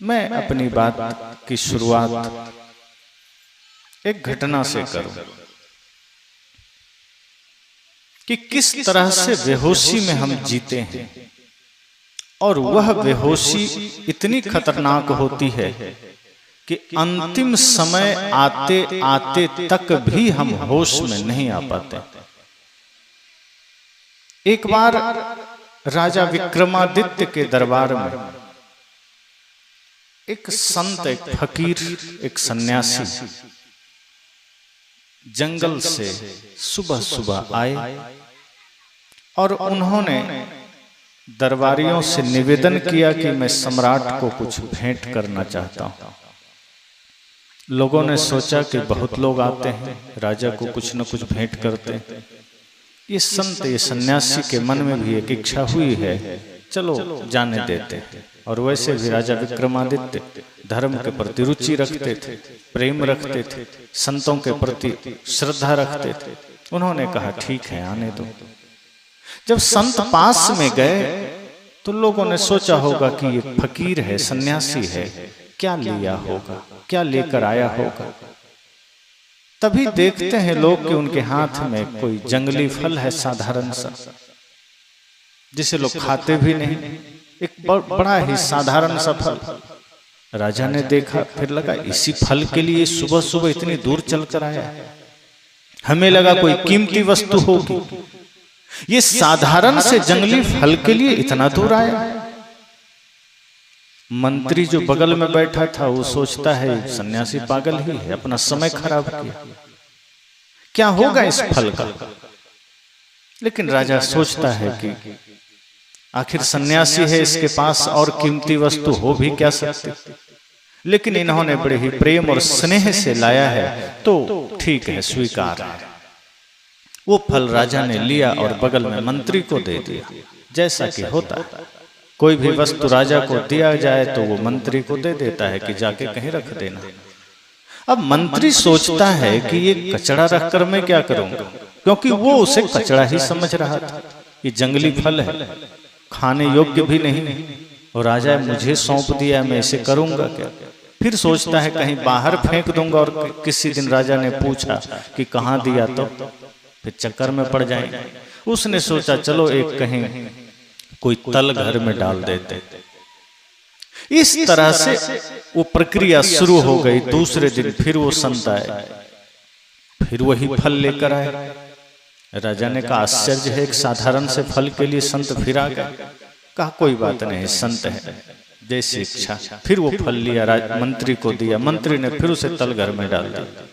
मैं अपनी बात की शुरुआत एक घटना से करूं कि किस तरह से बेहोशी में हम जीते हैं, और वह बेहोशी इतनी खतरनाक होती है कि अंतिम समय आते आते तक भी हम होश में नहीं आ पाते। एक बार राजा विक्रमादित्य के दरबार में एक संत, एक फकीर, एक सन्यासी जंगल से सुबह सुबह आए और उन्होंने दरबारियों से निवेदन किया कि मैं सम्राट को कुछ भेंट करना चाहता हूं। लोगों ने सोचा कि बहुत लोग आते हैं, राजा को कुछ न कुछ भेंट करते हैं। ये संत, ये सन्यासी के मन में भी एक इच्छा हुई है, चलो जाने देते हैं। और वैसे भी राजा विक्रमादित्य धर्म के प्रति रुचि रखते थे, प्रेम रखते थे, संतों के प्रति श्रद्धा रखते थे। उन्होंने कहा ठीक है, आने दो। जब संत पास में गए तो लोगों ने सोचा होगा कि ये फकीर है, सन्यासी है, क्या लिया होगा, क्या लेकर आया होगा। तभी देखते हैं लोग कि उनके हाथ में कोई जंगली फल है, साधारण सा, जिसे लोग खाते भी नहीं, एक बड़ा ही साधारण सा फल। राजा ने देखा, फिर लगा इसी फल के लिए सुबह सुबह इतनी दूर चलकर आया। हमें लगा कोई कीमती वस्तु होगी, ये साधारण से जंगली फल के लिए इतना दूर आया। मंत्री जो बगल में बैठा था वो सोचता है सन्यासी पागल ही है, अपना समय खराब किया, क्या होगा इस फल का। लेकिन राजा सोचता है कि आखिर सन्यासी है, इसके पास और कीमती वस्तु हो भी क्या सकती। लेकिन इन्होंने बड़े ही प्रेम और स्नेह से लाया है तो ठीक है, स्वीकार है। वो फल राजा ने लिया और बगल में मंत्री को दे दिया। जैसा कि होता है, कोई भी वस्तु राजा को दिया जाए तो वो मंत्री को दे देता है कि जाके कहीं रख देना। अब मंत्री सोचता है कि ये कचड़ा रखकर मैं क्या करूंगा, क्योंकि वो उसे कचड़ा ही समझ रहा था। ये जंगली फल है, खाने योग्य भी नहीं, और राजा मुझे सौंप दिया, मैं इसे करूंगा क्या। फिर सोचता है कहीं बाहर फेंक दूंगा, और किसी दिन राजा ने पूछा कि कहाँ दिया तो फिर चक्कर में पड़ जाएंगे। उसने सोचा चलो एक कहीं कोई तल घर में डाल देते। इस तरह से वो प्रक्रिया शुरू हो गई। दूसरे दिन फिर वो संत आए, फिर वही फल लेकर आए। राजा ने कहा आश्चर्य है, एक साधारण से फल के लिए संत फिर आ गए। कहा कोई बात नहीं, संत है, जैसी इच्छा। फिर वो फल लिया, मंत्री को दिया, मंत्री ने फिर उसे तल घर में डाल दिया।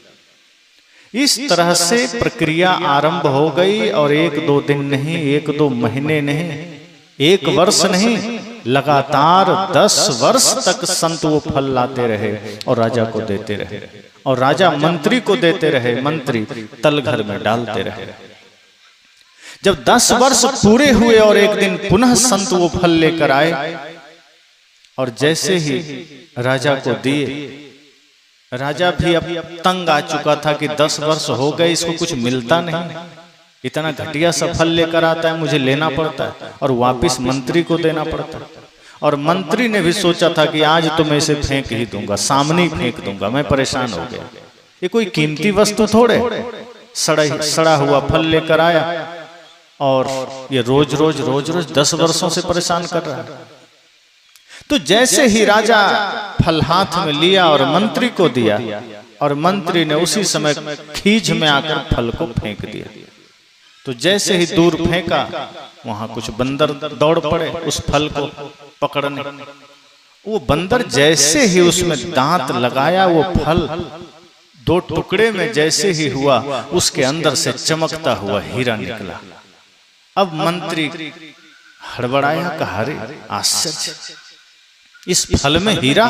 इस तरह से प्रक्रिया आरंभ हो गई, और एक दो दिन नहीं, एक दो महीने नहीं, एक वर्ष नहीं, लगातार 10 वर्ष तक संत वो फल लाते रहे और राजा को देते रहे, और राजा मंत्री को देते रहे, मंत्री तल घर में डालते रहे। जब 10 वर्ष पूरे हुए और एक दिन पुनः संत वो फल लेकर आए, और जैसे ही राजा को दिए, राजा भी अब तंग आ चुका था कि 10 वर्ष हो गए, इसको कुछ मिलता नहीं, इतना घटिया सा फल लेकर आता है, मुझे लेना पड़ता है और वापस मंत्री को देना पड़ता है। और मंत्री ने भी सोचा था कि आज तो मैं इसे फेंक ही दूंगा, सामने ही फेंक दूंगा, मैं परेशान हो गया। ये कोई कीमती वस्तु थोड़े, सड़ा हुआ फल लेकर आया, और ये रोज रोज 10 वर्षों से परेशान कर रहा है। तो जैसे ही राजा फल हाथ में लिया और मंत्री को दिया, और मंत्री ने उसी समय खींच में आकर फल को फेंक दिया। तो जैसे ही दूर फेंका, वहां कुछ बंदर दौड़ पड़े उस फल को पकड़ने। वो बंदर जैसे ही उसमें दांत लगाया, वो फल 2 टुकड़े में जैसे ही हुआ, उसके अंदर से चमकता हुआ हीरा निकला। अब मंत्री हड़बड़ाया, कहा अरे आश्चर्य, इस फल में हीरा,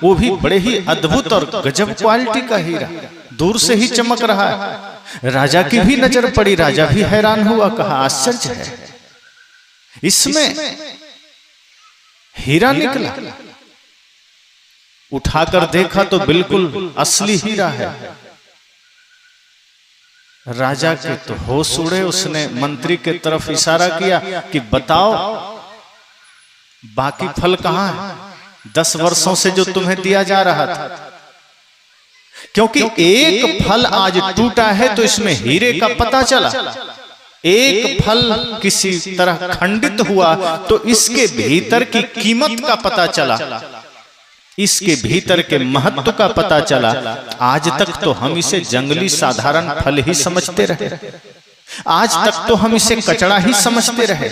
वो भी बड़े ही अद्भुत और गजब क्वालिटी का हीरा, दूर से ही चमक रहा है। राजा की भी नजर पड़ी, राजा भी हैरान हुआ, कहा आश्चर्य है, इसमें हीरा निकला। उठाकर देखा तो बिल्कुल असली हीरा है। राजा के तो होश उड़े, उसने मंत्री के तरफ इशारा किया कि बताओ बाकी फल कहाँ है। 10 वर्षों से जो तुम्हें दिया जा रहा था, क्योंकि एक फल आज टूटा है तो इसमें हीरे का पता चला। एक फल किसी तरह खंडित हुआ तो इसके भीतर की कीमत का पता चला, इसके भीतर के महत्व का पता चला। आज तक तो हम इसे जंगली साधारण फल ही समझते रहे, आज तक तो हम इसे कचड़ा ही समझते रहे,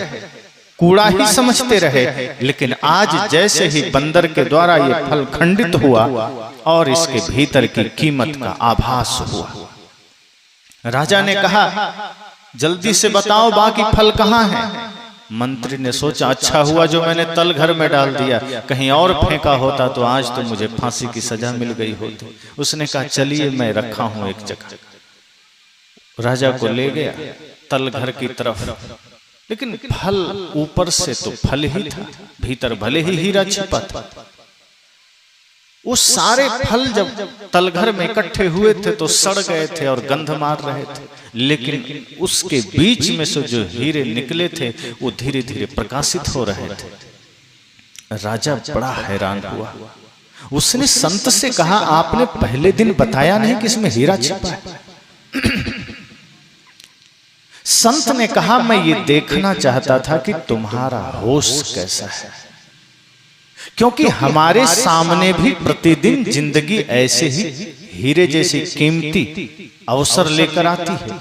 कूड़ा ही समझते रहे। लेकिन आज जैसे ही बंदर के द्वारा ये फल खंडित हुआ और इसके भीतर की कीमत का आभास हुआ, राजा ने कहा जल्दी से बताओ बाकी फल कहाँ हैं। मंत्री ने सोचा अच्छा हुआ जो मैंने तल घर में डाल दिया, कहीं और फेंका होता तो आज तो मुझे फांसी की सजा मिल गई होती। उसने कहा चलिए मैं रखा हूं एक जगह। राजा को ले गया तल घर की तरफ, लेकिन फल ऊपर से तो फल ही था, भीतर भले ही हीरा छिपा था। वो सारे फल जब तलघर में इकट्ठे हुए थे तो सड़ गए थे और गंध मार रहे थे, लेकिन उसके बीच में से जो हीरे निकले थे वो धीरे धीरे प्रकाशित हो रहे थे। राजा बड़ा हैरान हुआ। उसने संत से कहा आपने पहले दिन बताया नहीं कि इसमें हीरा छिपा है। संत ने कहा मैं ये देखना चाहता था कि तुम्हारा होश कैसा है, क्योंकि हमारे सामने भी प्रतिदिन जिंदगी ऐसे ही हीरे जैसी कीमती अवसर लेकर आती है।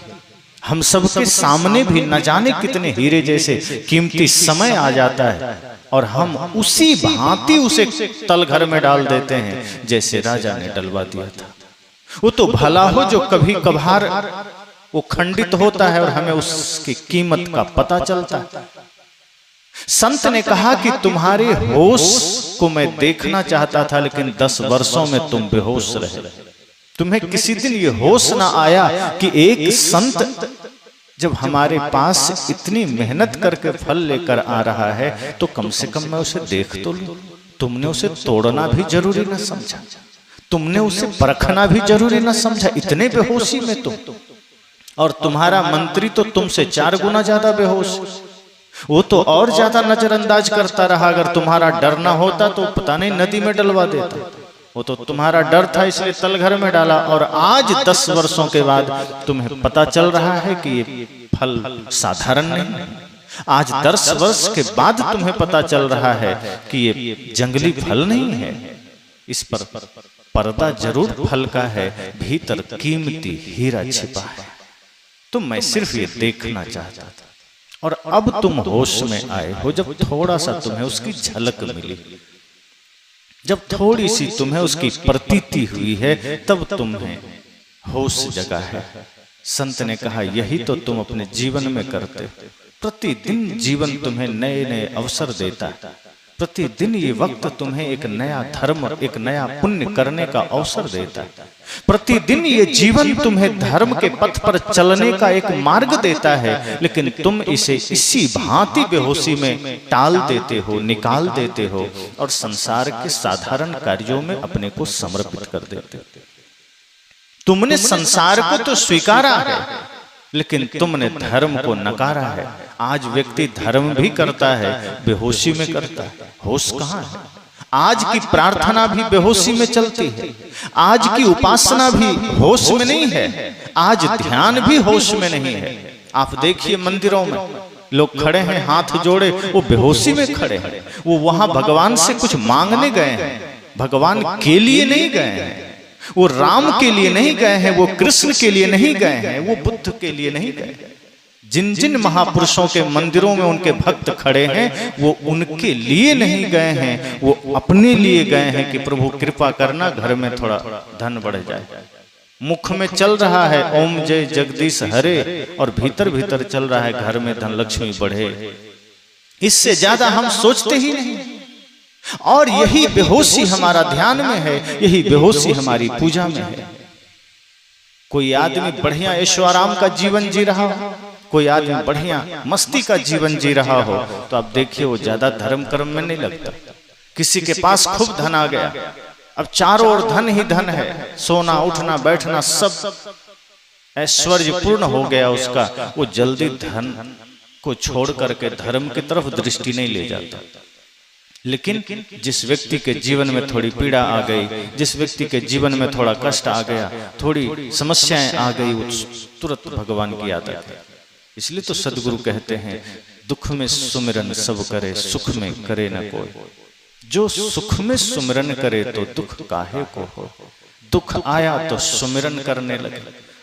हम सबके सामने भी न जाने कितने हीरे जैसे कीमती समय आ जाता है और हम उसी भांति उसे तलघर में डाल देते हैं जैसे राजा ने डलवा दिया था। वो तो भला हो जो कभी कभार वो खंडित होता है और हमें उसकी कीमत का पता चलता है। संत ने कहा कि तुम्हारे होश को मैं देखना चाहता था, लेकिन 10 वर्षों में तुम बेहोश रहे। तुम्हें किसी दिन ये होश ना आया कि एक संत जब हमारे पास इतनी मेहनत करके फल लेकर आ रहा है तो कम से कम मैं उसे देख तो लूं। तुमने उसे तोड़ना भी जरूरी ना समझा, तुमने उसे परखना भी जरूरी ना समझा, इतने बेहोशी में तुम। और तुम्हारा मंत्री तो तुमसे 4 गुना ज्यादा बेहोश, वो तो और ज्यादा नजरअंदाज करता रहा। अगर तुम्हारा डर ना होता तो पता नहीं नदी में डलवा देता। वो तो तुम्हारा डर था इसलिए तलघर में डाला, और आज 10 वर्षों के बाद तुम्हें पता चल रहा है कि ये फल साधारण नहीं। आज 10 वर्ष के बाद तुम्हें पता चल रहा है कि ये जंगली फल नहीं है, इस पर पर्दा जरूर फल का है, भीतर कीमती हीरा छिपा है। तो मैं सिर्फ ये देखना चाहता था, और अब तुम होश में आए हो जब थोड़ा सा तुम्हें उसकी झलक मिली, जब थोड़ी सी तुम्हें उसकी प्रतीति हुई है, तब तुम्हें होश जगा है। संत ने कहा यही तो तुम अपने जीवन में करते हो। प्रतिदिन जीवन तुम्हें नए नए अवसर देता है, प्रतिदिन ये वक्त तुम्हें एक नया धर्म, एक नया पुण्य करने का अवसर देता है। प्रतिदिन ये जीवन तुम्हें धर्म के पथ पर चलने का एक मार्ग देता है, लेकिन तुम इसे इसी भांति बेहोशी में टाल देते हो, निकाल देते हो और संसार के साधारण कार्यों में अपने को समर्पित कर देते हो। तुमने संसार को तो स्वीकारा है, लेकिन तुमने धर्म को नकारा है। आज व्यक्ति धर्म भी करता है, बेहोशी में करता है। होश कहाँ है? आज की प्रार्थना भी बेहोशी में चलती है, आज की उपासना भी होश में नहीं है, आज ध्यान भी होश में नहीं है। आप देखिए मंदिरों में लोग खड़े हैं हाथ जोड़े, वो बेहोशी में खड़े हैं। वो वहां भगवान से कुछ मांगने गए हैं, भगवान के लिए नहीं गए हैं, वो राम के लिए नहीं गए हैं, वो कृष्ण के लिए नहीं गए हैं, वो बुद्ध के लिए नहीं गए। जिन जिन महापुरुषों के मंदिरों में उनके भक्त खड़े हैं, वो उनके लिए नहीं गए हैं, वो अपने लिए गए हैं कि प्रभु कृपा करना घर में थोड़ा धन बढ़ जाए। मुख में चल रहा है ओम जय जगदीश हरे, और भीतर भीतर चल रहा है घर में धन लक्ष्मी बढ़े। इससे ज्यादा हम सोचते ही नहीं। और यही बेहोशी हमारा ध्यान में है, यही बेहोशी हमारी पूजा में है। कोई आदमी बढ़िया ऐशोआराम का जीवन जी रहा हो, कोई आदमी बढ़िया मस्ती का जीवन जी रहा हो, तो आप देखिए वो ज्यादा धर्म कर्म में नहीं लगता। किसी के पास खूब धन आ गया, अब चारों ओर धन ही धन है, सोना उठना बैठना सब ऐश्वर्य पूर्ण हो गया उसका, वो जल्दी धन को छोड़ करके धर्म की तरफ दृष्टि नहीं ले जाता। लेकिन जिस व्यक्ति के जीवन में थोड़ी पीड़ा आ गई, जिस व्यक्ति के जीवन में थोड़ा कष्ट आ गया, थोड़ी समस्याएं आ गई, वो तुरंत भगवान की याद आती। इसलिए तो सदगुरु कहते हैं, दुख में सुमिरन सब करे, सुख में करे न कोई। जो सुख में सुमिरन करे तो दुख काहे को हो। दुख आया तो सुमिरन करने लगे,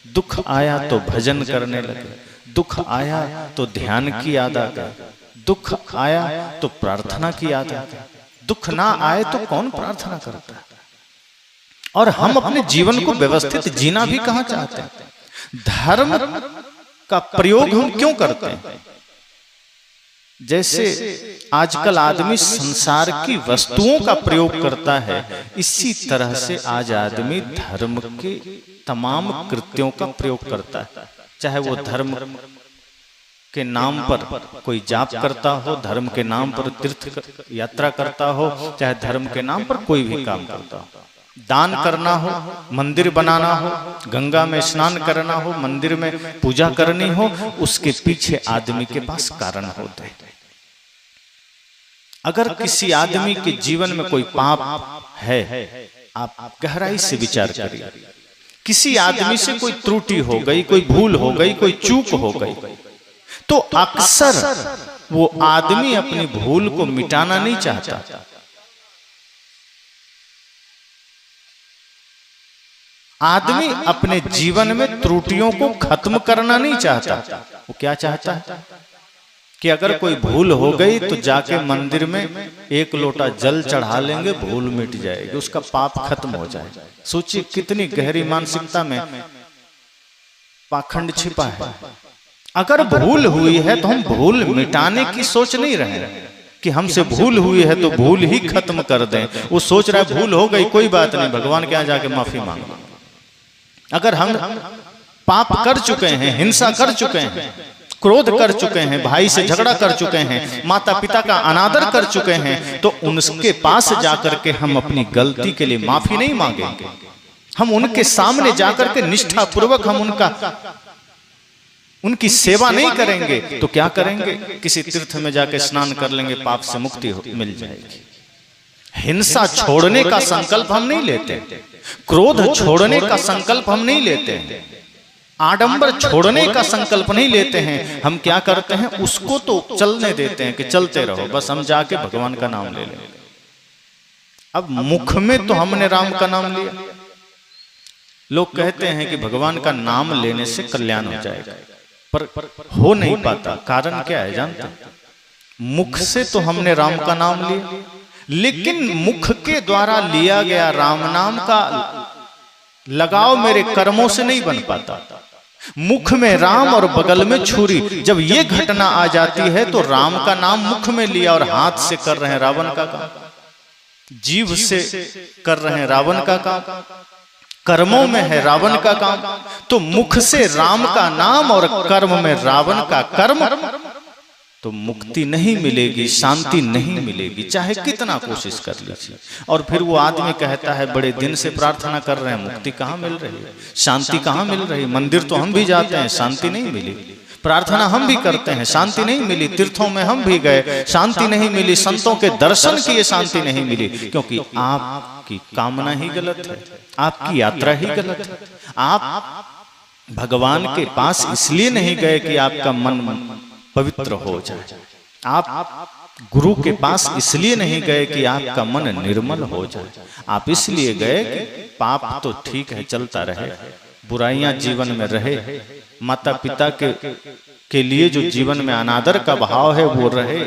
दुख आया तो भजन करने लगे, दुख आया तो ध्यान की याद आ गई, दुख आया तो प्रार्थना की याद आ गई। दुख ना आए तो कौन प्रार्थना करता है। और हम अपने जीवन को व्यवस्थित जीना भी कहाँ चाहते हैं। धर्म का प्रयोग हम क्यों करते हैं। जैसे आजकल आदमी संसार की वस्तुओं का प्रयोग करता है, इसी तरह से आज आदमी धर्म के तमाम कृत्यों का प्रयोग करता है। चाहे वो धर्म के नाम पर कोई जाप करता हो, धर्म के नाम पर तीर्थ यात्रा करता हो, चाहे धर्म के नाम पर कोई भी काम करता हो। दान करना हो, मंदिर बनाना हो, गंगा में स्नान करना हो, मंदिर में पूजा करनी हो, उसके पीछे आदमी के पास कारण होते हैं। अगर किसी आदमी के जीवन में कोई पाप है, आप गहराई से विचार करिए। किसी आदमी से कोई त्रुटि हो गई, कोई भूल हो गई, कोई चूक हो गई, तो अक्सर वो आदमी अपनी भूल को मिटाना नहीं चाहता। आदमी अपने जीवन में त्रुटियों को खत्म करना नहीं चाहता। वो क्या चाहता है कि अगर कोई भूल हो गई तो जाके मंदिर में एक लोटा जल चढ़ा लेंगे, भूल मिट जाएगी, उसका पाप खत्म हो जाएगा। सोचिए कितनी गहरी मानसिकता में पाखंड छिपा है। अगर भूल हुई है तो हम भूल मिटाने की सोच नहीं रहे कि हमसे भूल हुई है तो भूल ही खत्म कर दें। वो सोच रहा है भूल हो गई, कोई बात नहीं, भगवान के यहाँ जाके माफी मांगो। अगर हम पाप कर चुके हैं, हिंसा कर चुके हैं, क्रोध कर चुके हैं, भाई से झगड़ा कर चुके हैं, माता पिता का अनादर कर चुके हैं, तो उनके पास जाकर के हम अपनी गलती के लिए माफी नहीं मांगेंगे। हम उनके सामने जाकर के निष्ठा पूर्वक हम उनकी सेवा नहीं करेंगे। तो क्या करेंगे, किसी तीर्थ में जाके स्नान कर लेंगे, पाप से मुक्ति मिल जाएगी। हिंसा छोड़ने का संकल्प हम नहीं लेते, क्रोध छोड़ने का संकल्प हम नहीं लेते, आडंबर छोड़ने का संकल्प नहीं लेते हैं। हम क्या करते हैं, उसको तो चलने देते हैं कि चलते रहो, बस हम जाके भगवान का नाम ले लें। अब मुख में तो हमने राम का नाम लिया। लोग कहते हैं कि भगवान का नाम लेने से कल्याण हो जाएगा, पर हो नहीं पाता। कारण क्या है जानते हैं? मुख से तो हमने राम का नाम लिया, लेकिन मुख के द्वारा लिया गया राम नाम का लगाव मेरे कर्मों से नहीं बन पाता। मुख में राम और बगल में छुरी, जब ये घटना आ जाती है तो राम का नाम मुख में लिया और हाथ से कर रहे हैं रावण का काम, जीभ से कर रहे हैं रावण का काम, कर्मों में है रावण का काम। तो मुख से राम का नाम और कर्म में रावण का कर्म, तो मुक्ति नहीं मिलेगी, शांति नहीं मिलेगी, चाहे कितना कोशिश कर लीजिए। और फिर वो आदमी कहता है बड़े दिन से प्रार्थना कर रहे हैं, मुक्ति कहाँ मिल रही है, शांति कहाँ मिल रही है। मंदिर तो हम भी जाते हैं, शांति नहीं मिली। प्रार्थना हम भी करते हैं, शांति नहीं मिली। तीर्थों में हम भी गए, शांति नहीं मिली। संतों के दर्शन किए, शांति नहीं मिली, क्योंकि आपकी कामना ही गलत है, आपकी यात्रा ही गलत है। आप भगवान के पास इसलिए नहीं गए कि आपका मन पवित्र हो जाए। आप गुरु के पास इसलिए नहीं गए कि आपका मन निर्मल हो जाए। आप इसलिए गए कि पाप तो ठीक है चलता रहे, बुराइयां जीवन में रहे, माता पिता के लिए जो जीवन में अनादर का भाव है वो रहे,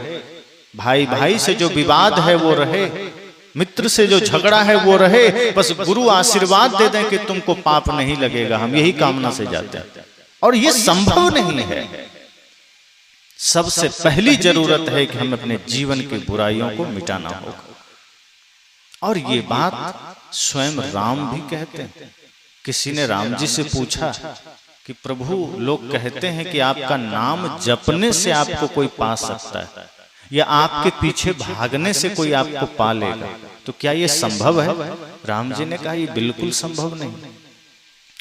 भाई भाई से जो विवाद है वो रहे, मित्र से जो झगड़ा है वो रहे। बस गुरु आशीर्वाद दे दें कि तुमको पाप नहीं लगेगा, हम यही कामना से जाते हैं। और ये संभव नहीं है। सबसे पहली जरूरत है कि हम अपने जीवन की बुराइयों को मिटाना होगा। और ये बात स्वयं राम भी कहते हैं। किसी ने राम जी से पूछा कि प्रभु, लोग कहते हैं कि आपका नाम जपने से आपको कोई पा सकता है, या आपके पीछे भागने से कोई आपको पा लेगा, तो क्या ये संभव है? राम जी ने कहा ये बिल्कुल संभव नहीं।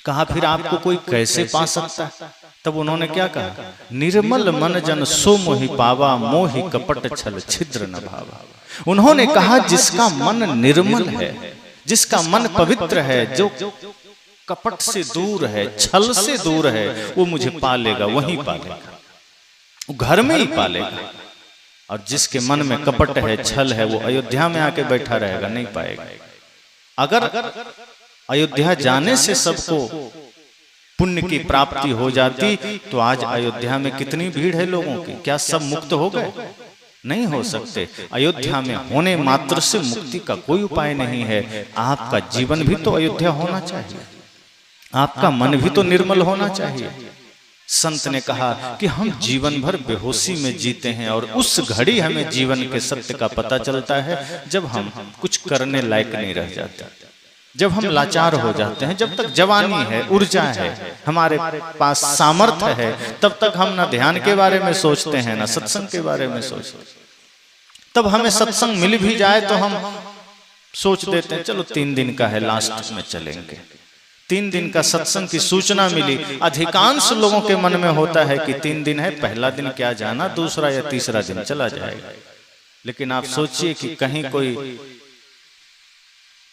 कहा फिर आपको कोई कैसे पा सकता है? तब उन्होंने क्या कहा, निर्मल मन जन सो मोहि पावा, मोहि कपट छल छिद्र न भावा। उन्होंने कहा जिसका मन निर्मल है, जिसका मन पवित्र है, जो कपट से दूर है, छल से दूर है, वो मुझे पालेगा, वहीं पालेगा, वो घर में ही पालेगा। और जिसके मन में कपट है, छल है, वो अयोध्या में आके बैठा रहेगा, नहीं पाएगा। अगर अयोध्या जाने से सबको पुण्य की प्राप्ति हो जाती तो आज अयोध्या में कितनी भीड़ है लोगों की, क्या सब मुक्त हो गए? नहीं हो सकते। अयोध्या में होने मात्र से मुक्ति का कोई उपाय नहीं है। आपका जीवन भी तो अयोध्या होना चाहिए, आपका मन भी तो निर्मल होना चाहिए। संत ने कहा कि हम जीवन भर बेहोशी में जीते हैं और उस घड़ी हमें जीवन के सत्य का पता चलता है जब हम कुछ करने लायक नहीं रह जाते, जब हम लाचार हो जाते हैं। जब तक जवानी है, ऊर्जा है, हमारे पास सामर्थ्य है, तब तक हम ना ध्यान के बारे में सोचते हैं, ना सत्संग के बारे में सोचते हैं। तब हमें सत्संग मिल भी जाए तो हम सोच देते हैं चलो 3 दिन का है, लास्ट में चलेंगे। 3 दिन का सत्संग की सूचना मिली, अधिकांश लोगों के मन में होता है कि 3 दिन है, पहला दिन क्या जाना, दूसरा या तीसरा दिन चला जाएगा। लेकिन आप सोचिए कि कहीं कोई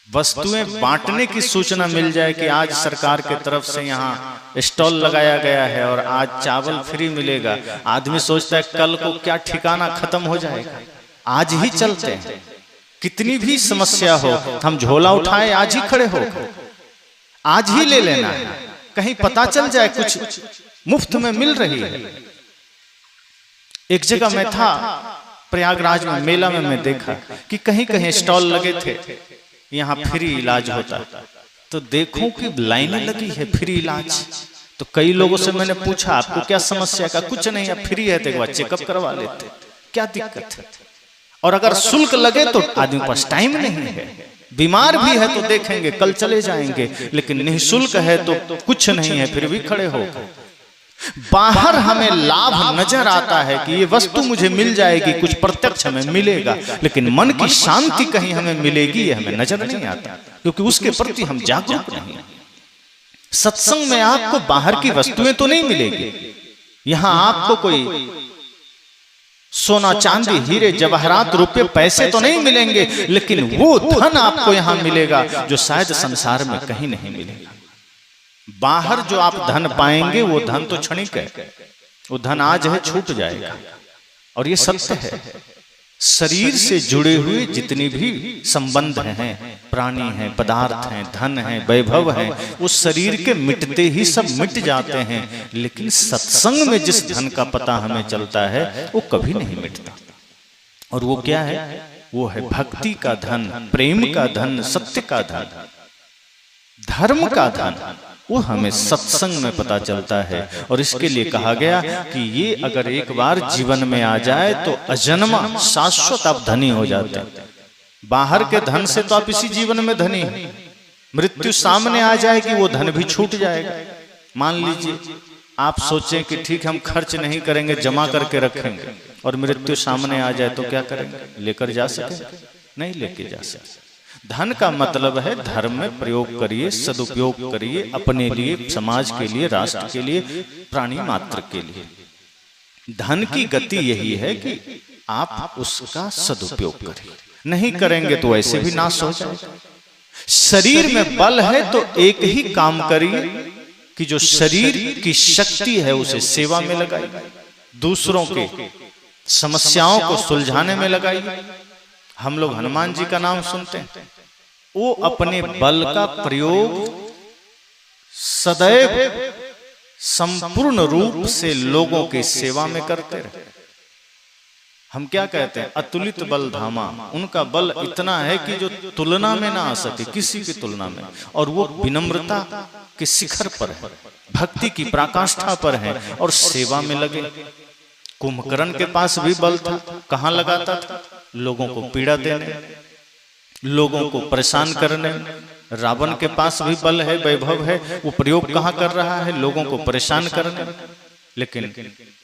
वस्तुएं बांटने की सूचना मिल जाए कि आज सरकार के तरफ से यहाँ स्टॉल लगाया गया है और आज चावल फ्री मिलेगा। आदमी सोचता है कल को क्या ठिकाना खत्म हो जाएगा, आज ही चलते हैं। कितनी भी समस्या हो, हम झोला उठाए आज ही खड़े हो, आज ही ले लेना है, कहीं पता चल जाए कुछ मुफ्त में मिल रही है। एक जगह मैं था प्रयागराज में, मेला में मैं देखा कि कहीं कहीं स्टॉल लगे थे, यहाँ फ्री इलाज होता, तो देखो कि लाइनें लगी है फ्री इलाज। तो कई लोगों से मैंने पूछा आपको क्या समस्या का, कुछ नहीं है फ्री है, तो एक बार चेकअप करवा लेते, क्या दिक्कत है। और अगर शुल्क लगे तो आदमी के पास टाइम नहीं है, बीमार भी है तो देखेंगे कल चले जाएंगे, लेकिन निःशुल्क है तो कुछ नहीं है फिर भी खड़े हो। बाहर हमें लाभ नजर आता है कि ये वस्तु मुझे मिल जाएगी, कुछ प्रत्यक्ष हमें मिलेगा, लेकिन मन की शांति कहीं हमें मिलेगी ये हमें नजर नहीं आता, क्योंकि उसके प्रति हम जागरूक नहीं। सत्संग में आपको बाहर की वस्तुएं तो नहीं मिलेगी, यहां आपको कोई सोना चांदी हीरे जवाहरात रुपए पैसे तो नहीं मिलेंगे, लेकिन वो धन आपको यहां मिलेगा जो शायद संसार में कहीं नहीं मिलेगा। बाहर जो आप धन पाएंगे वो धन तो क्षणिक है, वो धन आज है छूट जाएगा। और ये सत्य है, शरीर से जुड़े हुए जितने भी संबंध हैं, प्राणी हैं, पदार्थ हैं, धन हैं, वैभव हैं, वो शरीर के मिटते ही सब मिट जाते हैं, लेकिन सत्संग में जिस धन का पता हमें चलता है वो कभी नहीं मिटता। और वो क्या है? वो है भक्ति का धन, प्रेम का धन, सत्य का धन, धर्म का धन। वो हमें सत्संग में पता चलता है। और इसके लिए कहा गया कि ये अगर एक बार जीवन में आ जाए तो अजन्मा शाश्वत आप धनी हो जाते हैं। बाहर के धन से तो आप इसी जीवन में धनी हैं, मृत्यु सामने आ जाए कि वो धन भी छूट जाएगा। मान लीजिए आप सोचें कि ठीक हम खर्च नहीं करेंगे, जमा करके रखेंगे, और मृत्यु सामने आ जाए तो क्या करेंगे? लेकर जा सकेंगे? नहीं लेके जा सकते। धन का मतलब है धर्म में प्रयोग करिए, सदुपयोग करिए, अपने लिए, समाज के लिए, राष्ट्र के लिए, प्राणी मात्र के लिए। धन की गति यही है कि आप उसका सदुपयोग करिए, नहीं करेंगे तो ऐसे भी नाश हो जाएगा। शरीर में बल है तो एक ही काम करिए कि जो शरीर की शक्ति है उसे सेवा में लगाइए, दूसरों के समस्याओं को सुलझाने में लगाइए। हम लोग हनुमान जी का नाम सुनते हैं, वो अपने बल का प्रयोग सदैव संपूर्ण रूप से लोगों की सेवा में करते रहे। हम क्या कहते हैं? अतुलित बल धामा। उनका बल इतना है कि जो तुलना में ना आ सके, किसी की तुलना में। और वो विनम्रता के शिखर पर है, भक्ति की पराकाष्ठा पर है और सेवा में लगे। कुंभकर्ण के पास भी बल था, कहाँ लगाता था? लोगों को पीड़ा देने, लोगों को परेशान करने। रावण के पास भी बल है, वैभव है, वो प्रयोग कहाँ कर रहा है? लोगों को परेशान करने। लेकिन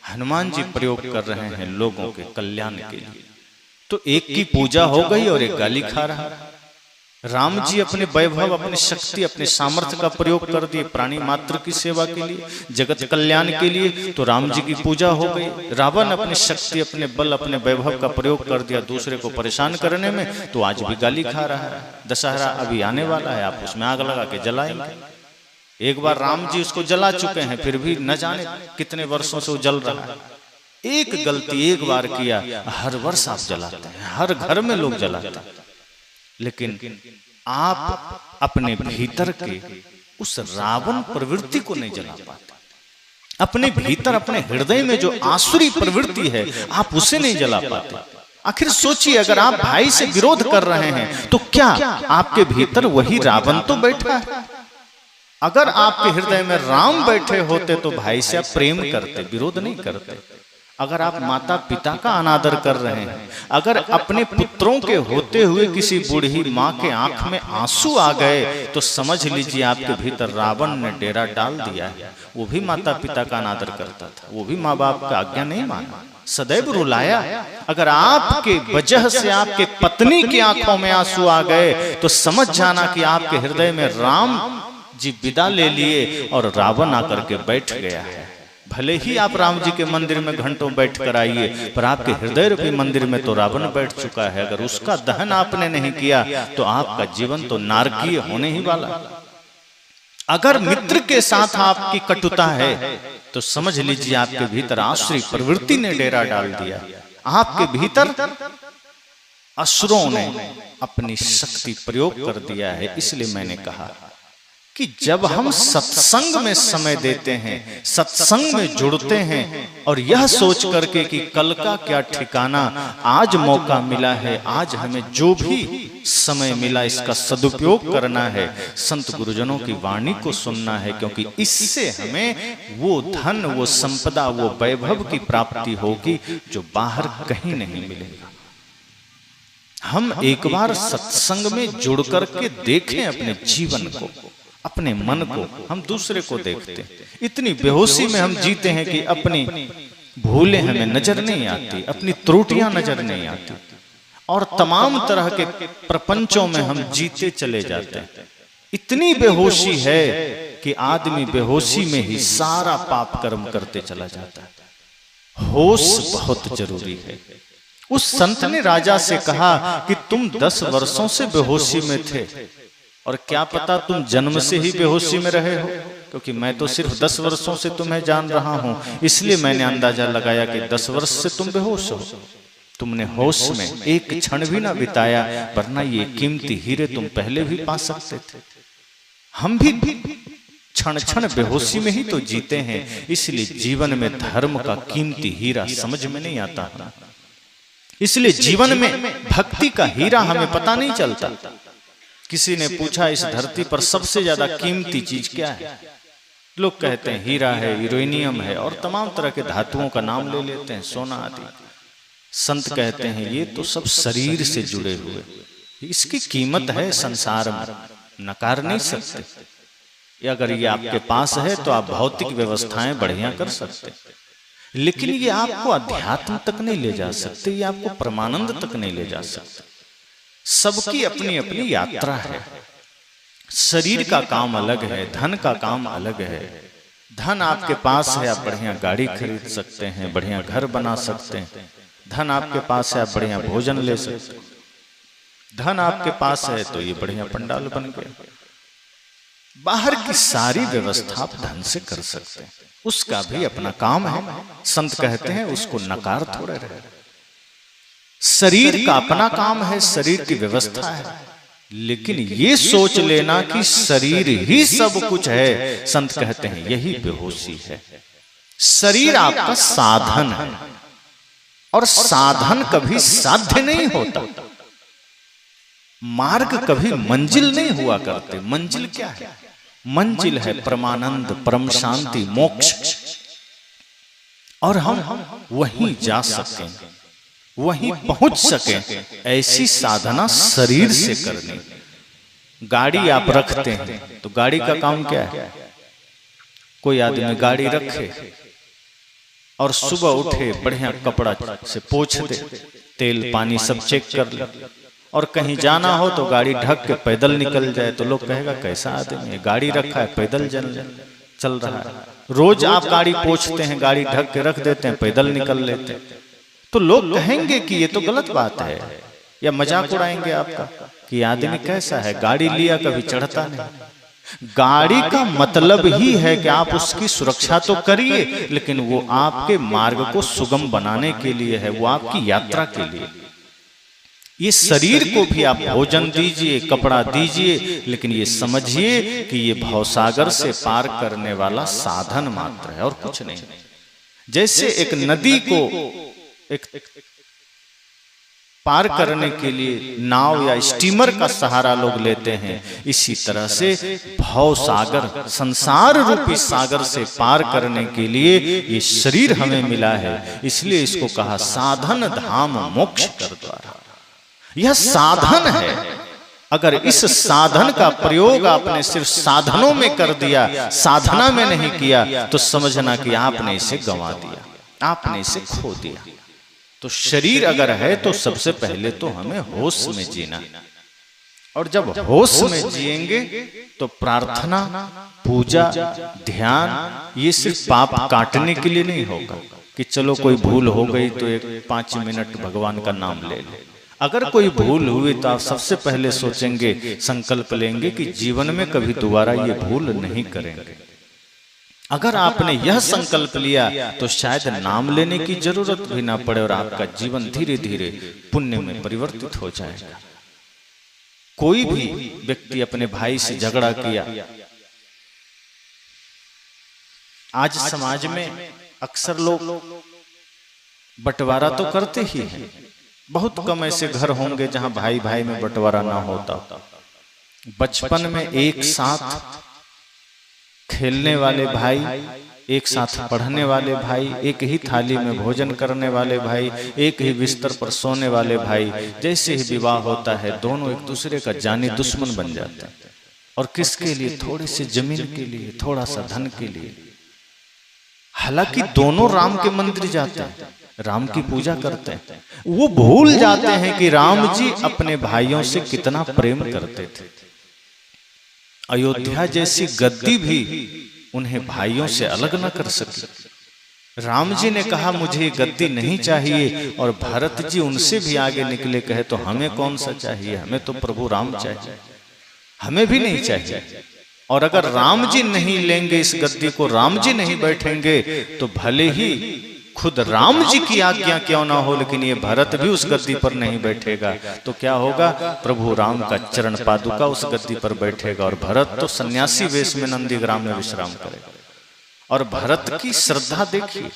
हनुमान जी प्रयोग कर रहे हैं लोगों के कल्याण के लिए। तो एक की पूजा हो गई और एक गाली खा रहा। राम जी अपने वैभव, अपनी शक्ति, अपने सामर्थ्य का प्रयोग कर दिए प्राणी मात्र की सेवा के लिए, जगत कल्याण के लिए, तो राम जी की पूजा हो गई। रावण अपनी शक्ति, अपने बल, अपने वैभव का प्रयोग कर दिया दूसरे को परेशान करने में, तो आज भी गाली खा रहा है। दशहरा अभी आने वाला है, आप उसमें आग लगा के जलाएंगे। एक बार राम जी उसको जला चुके हैं, फिर भी न जाने कितने वर्षों से वो जल रहा है। एक गलती एक बार किया, हर वर्ष आप जलाते हैं, हर घर में लोग जलाते हैं, लेकिन आप अपने भीतर के उस रावण प्रवृत्ति को नहीं जला पाते। अपने भीतर, अपने हृदय में जो आसुरी प्रवृत्ति है, आप उसे नहीं जला पाते। आखिर सोचिए, अगर आप भाई से विरोध कर रहे हैं तो क्या आपके भीतर वही रावण तो बैठा है? अगर आपके हृदय में राम बैठे होते तो भाई से आप प्रेम करते, विरोध नहीं करते। अगर आप माता पिता का अनादर कर रहे हैं, अगर अपने पुत्रों के होते हुए किसी बूढ़ी माँ के आंख में आंसू आ गए, तो समझ लीजिए आपके भीतर रावण ने डेरा डाल दिया है। वो भी माता पिता का अनादर करता था, वो भी माँ बाप का आज्ञा नहीं माना, सदैव रुलाया। अगर आपके वजह से आपके पत्नी की आंखों में आंसू आ गए, तो समझ जाना कि आपके हृदय में राम जी विदा ले लिए और रावण आकर के बैठ गया है। भले ही आप राम जी के मंदिर में घंटों बैठ कर आइए, पर आपके हृदय रूपी मंदिर में तो रावण बैठ चुका है। अगर उसका दहन आपने नहीं किया तो आपका जीवन तो नारकीय होने ही वाला। अगर मित्र के साथ आपकी कटुता है तो समझ लीजिए आपके भीतर आसुरी प्रवृत्ति ने डेरा डाल दिया। आपके भीतर असुरों ने अपनी शक्ति प्रयोग कर दिया है। इसलिए मैंने कहा कि जब हम सत्संग में समय देते हैं, सत्संग में जुड़ते हैं, और यह सोच करके कि कल का क्या ठिकाना, आज मौका मिला है, आज हमें जो भी समय मिला इसका सदुपयोग करना है, संत गुरुजनों की वाणी को सुनना है, क्योंकि इससे हमें वो धन, वो संपदा, वो वैभव की प्राप्ति होगी जो बाहर कहीं नहीं मिलेगा। हम एक बार सत्संग में जुड़ करके देखें अपने जीवन को, अपने मन को। हम दूसरे को देखते, इतनी बेहोशी में हम जीते हैं कि अपनी भूलें हमें नजर नहीं आती, अपनी त्रुटियां नजर नहीं आती, और तमाम तरह के प्रपंचों में हम जीते चले जाते हैं। इतनी बेहोशी है कि आदमी बेहोशी में ही सारा पाप कर्म करते चला जाता है। होश बहुत जरूरी है। उस संत ने राजा से कहा कि तुम 10 वर्षों से बेहोशी में थे, और क्या पता तुम जन्म से ही बेहोशी में रहे हो, क्योंकि मैं तो सिर्फ 10 वर्षों से तुम्हें जान रहा हूं, इसलिए मैंने अंदाजा लगाया कि 10 वर्ष से तुम बेहोश हो। तुमने होश में एक क्षण भी ना बिताया, वरना ये कीमती हीरे तुम पहले भी पा सकते थे। हम भी क्षण क्षण बेहोशी में ही तो जीते हैं, इसलिए जीवन में धर्म का कीमती हीरा समझ में नहीं आता। इसलिए जीवन में भक्ति का हीरा हमें पता नहीं चलता। किसी ने पूछा, इस धरती पर सबसे ज्यादा कीमती चीज क्या है? लोग कहते हैं हीरा है, यूरेनियम है, और तमाम तरह के धातुओं का नाम ले लेते हैं, सोना आदि। संत कहते हैं ये तो सब शरीर से जुड़े हुए, इसकी कीमत है संसार में, नकार नहीं सकते। अगर ये आपके पास है तो आप भौतिक व्यवस्थाएं बढ़िया कर सकते, लेकिन ये आपको अध्यात्म तक नहीं ले जा सकते, ये आपको परमानंद तक नहीं ले जा सकते। सबकी अपनी अपनी यात्रा है। शरीर का काम अलग है, धन का काम अलग है। धन आपके पास है, आप बढ़िया गाड़ी खरीद सकते हैं, बढ़िया घर बना सकते हैं। धन आपके पास है, आप बढ़िया भोजन ले सकते हैं। धन आपके पास है तो ये बढ़िया पंडाल बन गए। बाहर की सारी व्यवस्था आप धन से कर सकते हैं, उसका भी अपना काम है। संत कहते हैं उसको नकार थोड़े रहे। शरीर का अपना काम है, शरीर की व्यवस्था है, लेकिन ये सोच लेना कि शरीर ही सब कुछ है, संत कहते हैं यही बेहोशी है। शरीर आपका साधन है, और साधन कभी साध्य नहीं होता। मार्ग कभी मंजिल नहीं हुआ करते। मंजिल क्या है? मंजिल है परमानंद, परम शांति, मोक्ष, और हम वहीं जा सकें, वहीं पहुंच सके, ऐसी साधना शरीर से करनी। गाड़ी आप रखते हैं तो गाड़ी का काम क्या है? कोई आदमी गाड़ी रखे और सुबह उठे बढ़िया कपड़ा से पोंछ दे, तेल पानी सब चेक कर ले, और कहीं जाना हो तो गाड़ी ढक के पैदल निकल जाए तो लोग कहेगा कैसा आदमी है, गाड़ी रखा है पैदल चल रहा है। रोज आप गाड़ी पोंछते हैं, गाड़ी ढक के रख देते हैं, पैदल निकल लेते हैं, तो लोग कहेंगे कि ये तो गलत बात है, या मजाक उड़ाएंगे आपका कि आदमी कैसा है, गाड़ी लिया कभी चढ़ता नहीं। गाड़ी का मतलब ही है कि आप उसकी सुरक्षा तो करिए, लेकिन वो आपके मार्ग को सुगम बनाने के लिए है, वो आपकी यात्रा के लिए। ये शरीर को भी आप भोजन दीजिए, कपड़ा दीजिए, लेकिन ये समझिए कि ये भवसागर से पार करने वाला साधन मात्र है और कुछ नहीं। जैसे एक नदी को एक पार करने के लिए नाव या स्टीमर का सहारा लोग लेते हैं, इसी तरह से भव सागर, संसार रूपी सागर से पार करने के लिए ये शरीर हमें मिला है। इसलिए इसको कहा साधन धाम मोक्ष कर द्वारा। यह साधन है। अगर इस साधन का प्रयोग आपने सिर्फ साधनों में कर दिया, साधना में नहीं किया, तो समझना कि आपने इसे गंवा दिया, आपने इसे खो दिया। तो शरीर अगर है तो सबसे पहले तो हमें होश में जीना, और जब होश में जिएंगे तो प्रार्थना, पूजा, ध्यान ये सिर्फ पाप काटने के लिए नहीं होगा कि चलो कोई भूल हो गई तो एक 5 मिनट भगवान का नाम ले ले। अगर कोई भूल हुई तो आप सबसे पहले सोचेंगे, संकल्प लेंगे कि जीवन में कभी दोबारा ये भूल नहीं करेंगे। अगर आपने यह संकल्प लिया तो शायद नाम लेने की जरूरत भी ना पड़े और आपका जीवन धीरे धीरे पुण्य में परिवर्तित हो जाएगा। कोई भी व्यक्ति अपने भाई से झगड़ा किया, आज समाज में अक्सर लोग बंटवारा तो करते ही हैं, बहुत कम ऐसे घर होंगे जहां भाई भाई में बंटवारा ना होता। बचपन में एक साथ खेलने वाले भाई, एक साथ पढ़ने वाले भाई, एक ही थाली में भोजन करने वाले भाई, एक ही बिस्तर पर सोने वाले भाई, जैसे ही विवाह होता है दोनों एक दूसरे का जानी दुश्मन बन जाते हैं। और किसके लिए? थोड़ी सी जमीन के लिए, थोड़ा सा धन के लिए। हालांकि दोनों राम के मंदिर जाते हैं, राम की पूजा करते हैं, वो भूल जाते हैं कि राम जी अपने भाइयों से कितना प्रेम करते थे। अयोध्या जैसी गद्दी भी उन्हें भाइयों से अलग न कर सकी। राम जी ने कहा मुझे गद्दी नहीं चाहिए, और भरत जी उनसे भी आगे निकले, कहे तो हमें कौन सा चाहिए, हमें तो प्रभु राम चाहिए, हमें भी नहीं चाहिए। और अगर राम जी नहीं लेंगे इस गद्दी को, राम जी नहीं बैठेंगे, तो भले ही खुद राम जी की आज्ञा क्यों ना हो, लेकिन ये भरत भी उस गद्दी पर नहीं बैठेगा, तो क्या होगा? प्रभु राम का चरण पादुका उस गद्दी पर बैठेगा, और भरत तो सन्यासी वेश में नंदीग्राम में विश्राम करेगा। और भरत की श्रद्धा देखिए,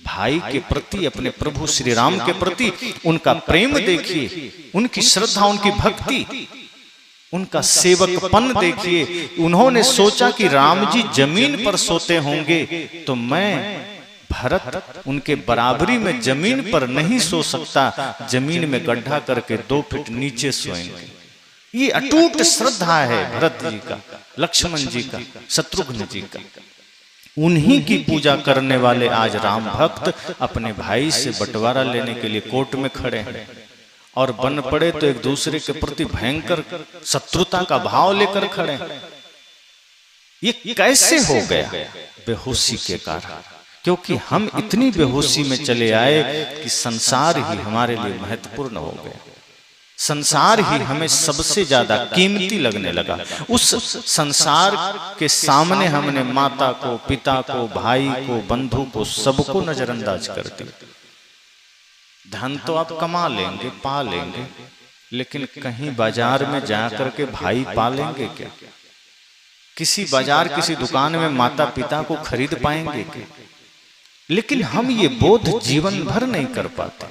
भाई के प्रति, अपने प्रभु श्री राम के प्रति उनका प्रेम देखिए, उनकी श्रद्धा, उनकी भक्ति, उनका सेवकपन देखिए। उन्होंने सोचा कि राम जी जमीन पर सोते होंगे तो मैं भरत उनके बराबरी में जमीन पर नहीं सो सकता, जमीन में गड्ढा करके 2 फीट नीचे सोएंगे। ये अटूट श्रद्धा है भरत जी का, लक्ष्मण जी का, शत्रुघ्न जी का। उन्हीं की पूजा करने वाले आज राम भक्त अपने भाई से बंटवारा लेने के लिए कोर्ट में खड़े हैं, और बन पड़े तो एक दूसरे के प्रति भयंकर शत्रुता का भाव लेकर खड़े हैं। ये कैसे हो गया? बेहोशी के कारण, क्योंकि हम इतनी बेहोशी में चले आए कि संसार ही हमारे लिए महत्वपूर्ण हो गया। संसार ही हमें सबसे ज्यादा कीमती लगने लगा। उस संसार के सामने हमने माता को, पिता को, भाई को, बंधु को, सबको नजरअंदाज कर दिया। धन तो आप कमा लेंगे, पा लेंगे, लेकिन कहीं बाजार में जा करके भाई पालेंगे क्या? किसी बाजार, किसी दुकान में माता पिता को खरीद पाएंगे क्या? लेकिन हम ये बोध जीवन भर नहीं कर पाते।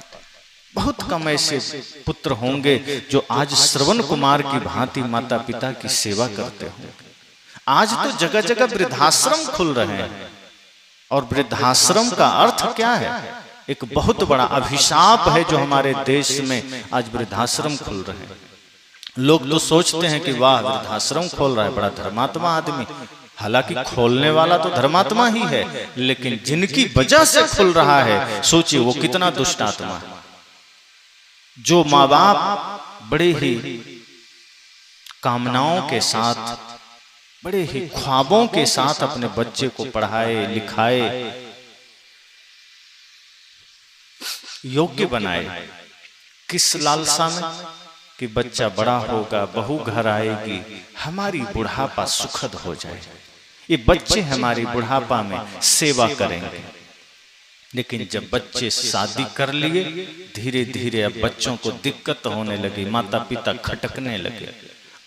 बहुत कम ऐसे पुत्र होंगे जो आज श्रवण कुमार की भांति माता पिता की सेवा करते होंगे। आज तो जगह जगह वृद्धाश्रम खुल रहे हैं, और वृद्धाश्रम का अर्थ क्या है? एक बहुत बड़ा अभिशाप है जो हमारे देश में आज वृद्धाश्रम खुल रहे हैं। लोग तो सोचते हैं कि वाह, वृद्धाश्रम खोल रहा है, बड़ा धर्मात्मा आदमी। हालांकि खोलने वाला तो धर्मात्मा ही है, लेकिन जिनकी वजह से खुल रहा है, सोचिए वो कितना दुष्ट आत्मा है। जो माँ बाप बड़े ही कामनाओं के साथ, बड़े ही ख्वाबों के साथ अपने बच्चे को पढ़ाए लिखाए, योग्य बनाए। किस लालसा में कि बच्चा बड़ा होगा, बहू घर आएगी, हमारी बुढ़ापा सुखद हो जाए, ये बच्चे हमारी बुढ़ापा में सेवा करेंगे। लेकिन जब बच्चे शादी कर लिए, धीरे धीरे अब बच्चों को दिक्कत होने लगी, माता पिता खटकने लगे।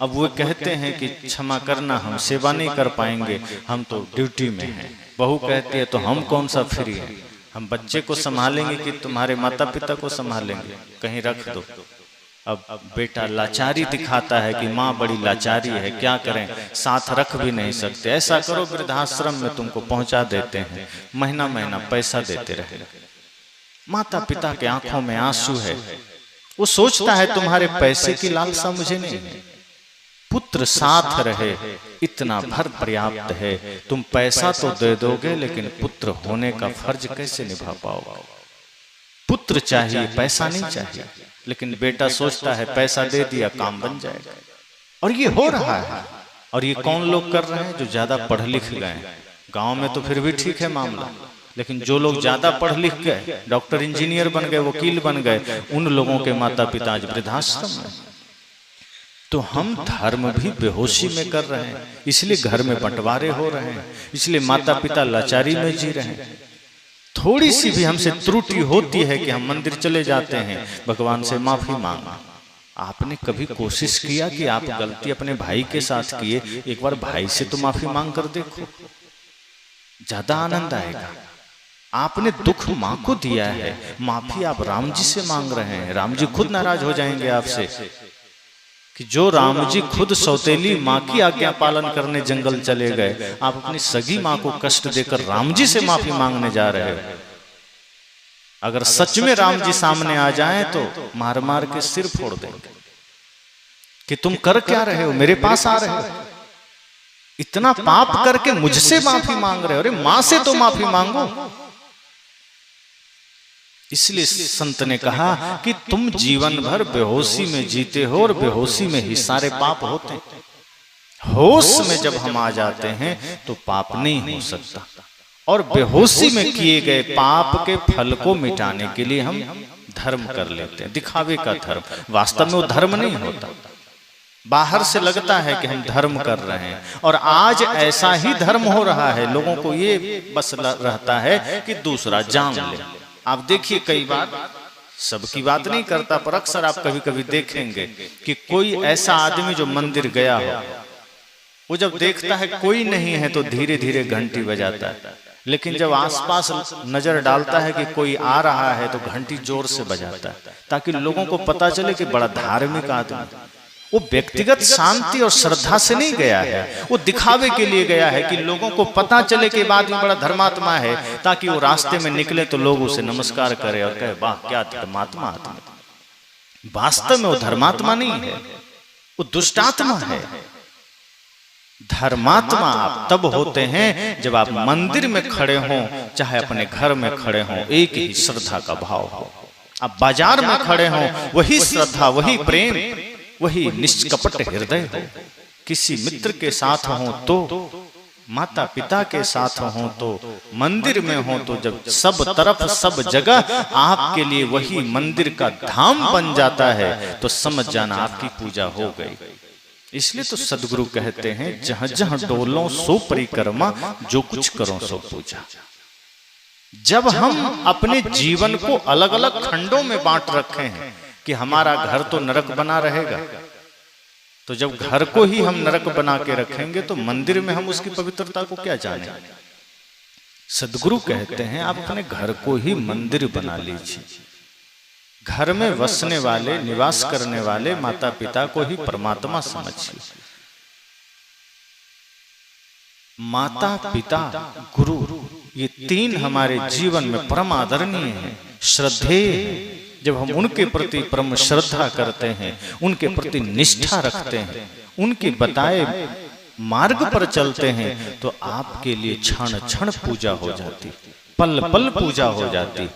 अब वो कहते हैं कि क्षमा करना, हम सेवा नहीं कर पाएंगे, हम तो ड्यूटी में हैं। बहू कहती है तो हम कौन सा फ्री है, हम बच्चे को संभालेंगे कि तुम्हारे माता पिता को संभालेंगे, कहीं रख दो। अब बेटा लाचारी दिखाता है कि माँ बड़ी लाचारी है, क्या करें, साथ रख भी नहीं सकते, ऐसा करो वृद्धाश्रम में तुमको पहुंचा देते हैं, महीना महीना पैसा देते रहे। माता पिता के आंखों में आंसू है, वो सोचता है तुम्हारे पैसे की लालसा मुझे नहीं है, पुत्र साथ रहे इतना भर पर्याप्त है। तुम पैसा तो दे दोगे लेकिन पुत्र होने का फर्ज कैसे निभा पाओगे? पुत्र चाहिए, पैसा नहीं चाहिए। लेकिन बेटा सोचता है पैसा दे दिया काम बन जाएगा, और ये हो रहा है। और ये कौन लोग कर रहे हैं? जो ज्यादा पढ़ लिख गए। गांव में तो फिर भी ठीक है मामला, लेकिन जो लोग ज्यादा पढ़ लिख गए, डॉक्टर इंजीनियर बन गए, वकील बन गए, उन लोगों के माता पिता आज वृद्धाश्रम में। तो हम धर्म भी बेहोशी में कर रहे हैं, इसलिए घर में बंटवारे हो रहे हैं, इसलिए माता पिता लाचारी में जी रहे हैं। थोड़ी सी भी हमसे त्रुटि होती है कि हम मंदिर चले जाते हैं, भगवान से माफी मांगना। आपने कभी कोशिश किया कि आप गलती अपने भाई के साथ किए, एक बार भाई से तो माफी मांग कर देखो, ज्यादा आनंद आएगा। आपने दुख माँ को दिया है, माफी आप राम जी से मांग रहे हैं, राम जी खुद नाराज हो जाएंगे आपसे कि जो राम जी खुद सौतेली माँ की आज्ञा पालन करने जंगल चले गए, आप अपनी सगी माँ को कष्ट देकर राम जी से माफी मांगने जा रहे हो। अगर सच में राम जी सामने आ जाएं तो मार मार के सिर फोड़ देंगे कि तुम कर क्या रहे हो, मेरे पास आ रहे हो, इतना पाप करके मुझसे माफी मांग रहे हो, अरे माँ से तो माफी मांगो। इसलिए संत ने कहा कि तुम जीवन भर बेहोशी में जीते हो और बेहोशी में ही सारे पाप होते हैं। होश में जब हम आ जाते हैं तो पाप नहीं हो सकता, और बेहोशी में किए गए पाप के फल को मिटाने के लिए हम धर्म कर लेते हैं, दिखावे का धर्म। वास्तव में वो धर्म नहीं होता, बाहर से लगता है कि हम धर्म कर रहे हैं। और आज ऐसा ही धर्म हो रहा है, लोगों को ये बस रहता है कि दूसरा जान ले। आप देखिए, कई बार, सबकी बात नहीं करता, पर अक्सर आप कभी कभी देखेंगे कि कोई ऐसा आदमी जो मंदिर गया हो, वो जब देखता है कोई नहीं है तो धीरे धीरे घंटी बजाता है, लेकिन जब आसपास नजर डालता है कि कोई आ रहा है तो घंटी जोर से बजाता है, ताकि लोगों को पता चले कि बड़ा धार्मिक आदमी। वो व्यक्तिगत शांति और श्रद्धा से नहीं गया है, वो दिखावे के लिए गया है कि लोगों को पता चले कि बाद में बड़ा धर्मात्मा है, ताकि वो रास्ते में निकले तो लोग उसे नमस्कार करें और कहे वाह क्या धर्मात्मा आदमी। वास्तव में वो धर्मात्मा नहीं है, वो दुष्टात्मा है। धर्मात्मा आप तब होते हैं जब आप मंदिर में खड़े हों, चाहे अपने घर में खड़े हों, एक ही श्रद्धा का भाव हो। आप बाजार में खड़े हों, वही श्रद्धा, वही प्रेम, वही निष्कपट हृदय हो। किसी मित्र के साथ हो तो, माता पिता के साथ हो तो, मंदिर में हो तो, जब सब तरफ सब जगह आपके लिए वही मंदिर का धाम बन जाता है तो समझ जाना आपकी पूजा हो गई। इसलिए तो सदगुरु कहते हैं, जहां जहां डोलो सो परिक्रमा, जो कुछ करो सो पूजा। जब हम अपने जीवन को अलग अलग खंडों में बांट रखे हैं कि हमारा घर तो नरक बना रहेगा, तो जब घर को ही हम नरक बना के रखेंगे तो मंदिर में हम उसकी पवित्रता को क्या जाने। सदगुरु कहते हैं आप अपने घर को ही मंदिर बना लीजिए। घर में बसने वाले, निवास करने वाले माता पिता को ही परमात्मा समझिए। माता पिता गुरु, ये तीन हमारे जीवन में परम आदरणीय हैं, श्रद्धेय। जब हम उनके प्रति परम श्रद्धा करते हैं, उनके प्रति निष्ठा रखते हैं, उनके बताए मार्ग पर चलते हैं, तो आपके लिए क्षण क्षण पूजा हो जाती, पल पल पूजा हो जाती।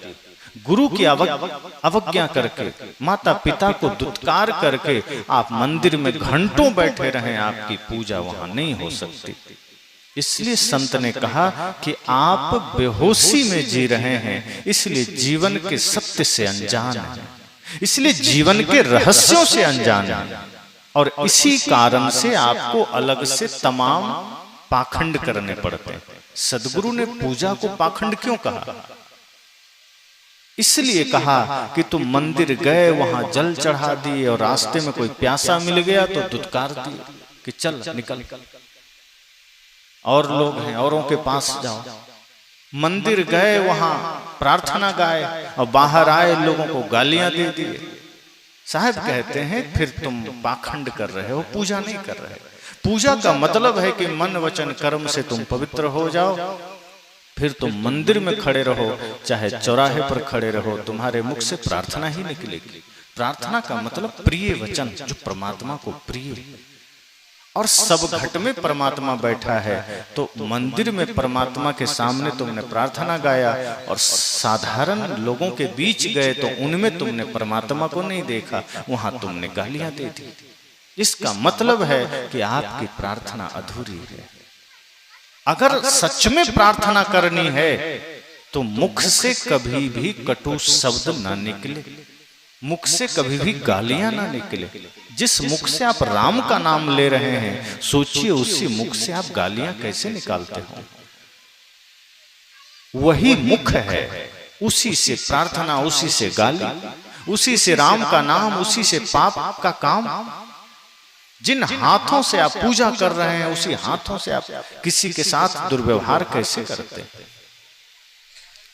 गुरु की अवज्ञा करके, माता पिता को दुत्कार करके आप मंदिर में घंटों बैठे रहें, आपकी पूजा वहां नहीं हो सकती। इसलिए संत ने कहा कि आप बेहोशी में जी रहे हैं, इसलिए जीवन के सत्य से अनजान हैं, इसलिए जीवन के रहस्यों से अनजान हैं, और इसी कारण से आपको अलग से तमाम पाखंड करने पड़ते हैं। सदगुरु ने पूजा को पाखंड क्यों कहा? इसलिए कहा कि तुम मंदिर गए, वहां जल चढ़ा दिए और रास्ते में कोई प्यासा मिल गया तो दुत्कार दिए कि चल निकल, और लोग हैं, औरों के पास जाओ। मंदिर गए, वहां प्रार्थना गाए और बाहर आए लोगों को गालियां दे दिए। साहब कहते हैं फिर तुम पाखंड कर रहे हो, पूजा नहीं कर रहे। पूजा का मतलब है कि मन वचन कर्म से तुम पवित्र हो जाओ, फिर तुम मंदिर में खड़े रहो, चाहे चौराहे पर खड़े रहो, तुम्हारे मुख से प्रार्थना ही निकलेगी। प्रार्थना का मतलब प्रिय वचन, जो परमात्मा को प्रिय, और सब घट में परमात्मा बैठा है। तो मंदिर में परमात्मा के सामने तुमने प्रार्थना गाया और साधारण लोगों के बीच गए तो उनमें तुमने परमात्मा को नहीं देखा, वहां तुमने गालियां दे दी। इसका मतलब है कि आपकी प्रार्थना अधूरी है। अगर सच में प्रार्थना करनी है तो मुख से कभी भी कटु शब्द ना निकले, मुख से कभी भी गालियां ना निकले। जिस मुख से आप राम का नाम ले रहे हैं, सोचिए उसी मुख से आप गालियां कैसे निकालते हो। वही मुख है, उसी से प्रार्थना, उसी से गाली, उसी से राम का नाम, उसी से पाप का काम। जिन हाथों से आप पूजा कर रहे हैं, उसी हाथों से आप किसी के साथ दुर्व्यवहार कैसे करते हैं।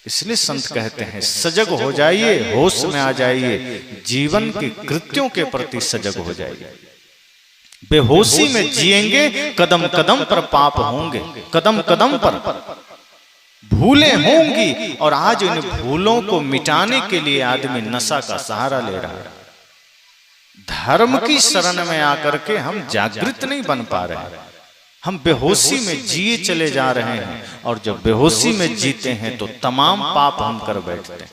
इसलिए संत कहते हैं सजग हो जाइए, होश में आ जाइए, जीवन के कृत्यों के प्रति सजग हो जाइए। बेहोशी में जिएंगे, कदम कदम पर पाप होंगे, कदम कदम पर भूलें होंगी, और आज इन भूलों को मिटाने के लिए आदमी नशा का सहारा ले रहा है। धर्म की शरण में आकर के हम जागृत नहीं बन पा रहे, हम बेहोशी में जिए चले जा रहे हैं, और जब बेहोशी में जीते हैं तो तमाम पाप हम कर बैठते हैं।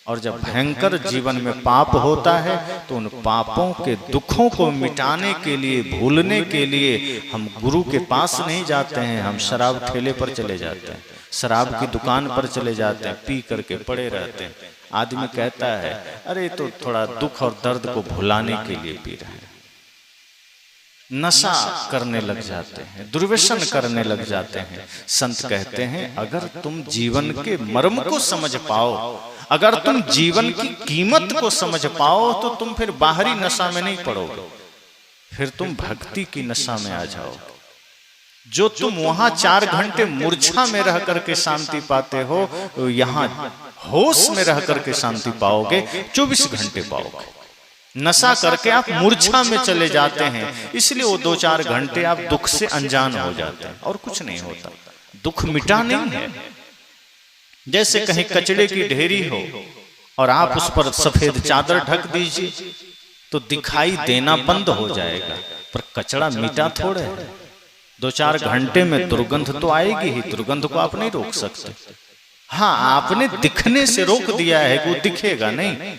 और जब भयंकर जीवन में पाप होता है तो उन पापों के दुखों को मिटाने के लिए, भूलने के लिए हम गुरु के पास नहीं जाते हैं, हम शराब ठेले पर चले जाते हैं, शराब की दुकान पर चले जाते हैं, पी करके पड़े रहते हैं। आदमी कहता है अरे तो थोड़ा दुख और दर्द को भुलाने के लिए पी रहे हैं। नशा करने लग जाते हैं, दुर्व्यसन करने लग जाते हैं। संत कहते हैं अगर तुम जीवन के मर्म को समझ पाओ, अगर तुम जीवन की कीमत को समझ पाओ, तो तुम फिर बाहरी नशा में नहीं पड़ोगे, फिर तुम भक्ति की नशा में आ जाओ। जो तुम वहां 4 घंटे मूर्छा में रह करके शांति पाते हो, यहाँ होश में रह करके शांति पाओगे, 24 घंटे पाओगे। नशा करके आप मूर्छा में चले जाते हैं, इसलिए वो 2-4 घंटे आप दुख से अनजान हो जाते हैं, और कुछ नहीं होता। दुख मिटा नहीं है। जैसे कहीं कचड़े की ढेरी हो और आप उस पर सफेद चादर ढक दीजिए तो दिखाई देना बंद हो जाएगा, पर कचड़ा मिटा थोड़े है। 2-4 घंटे में दुर्गंध तो आएगी ही, दुर्गंध को आप नहीं रोक सकते। हाँ, आपने दिखने से रोक दिया है कि वो दिखेगा नहीं।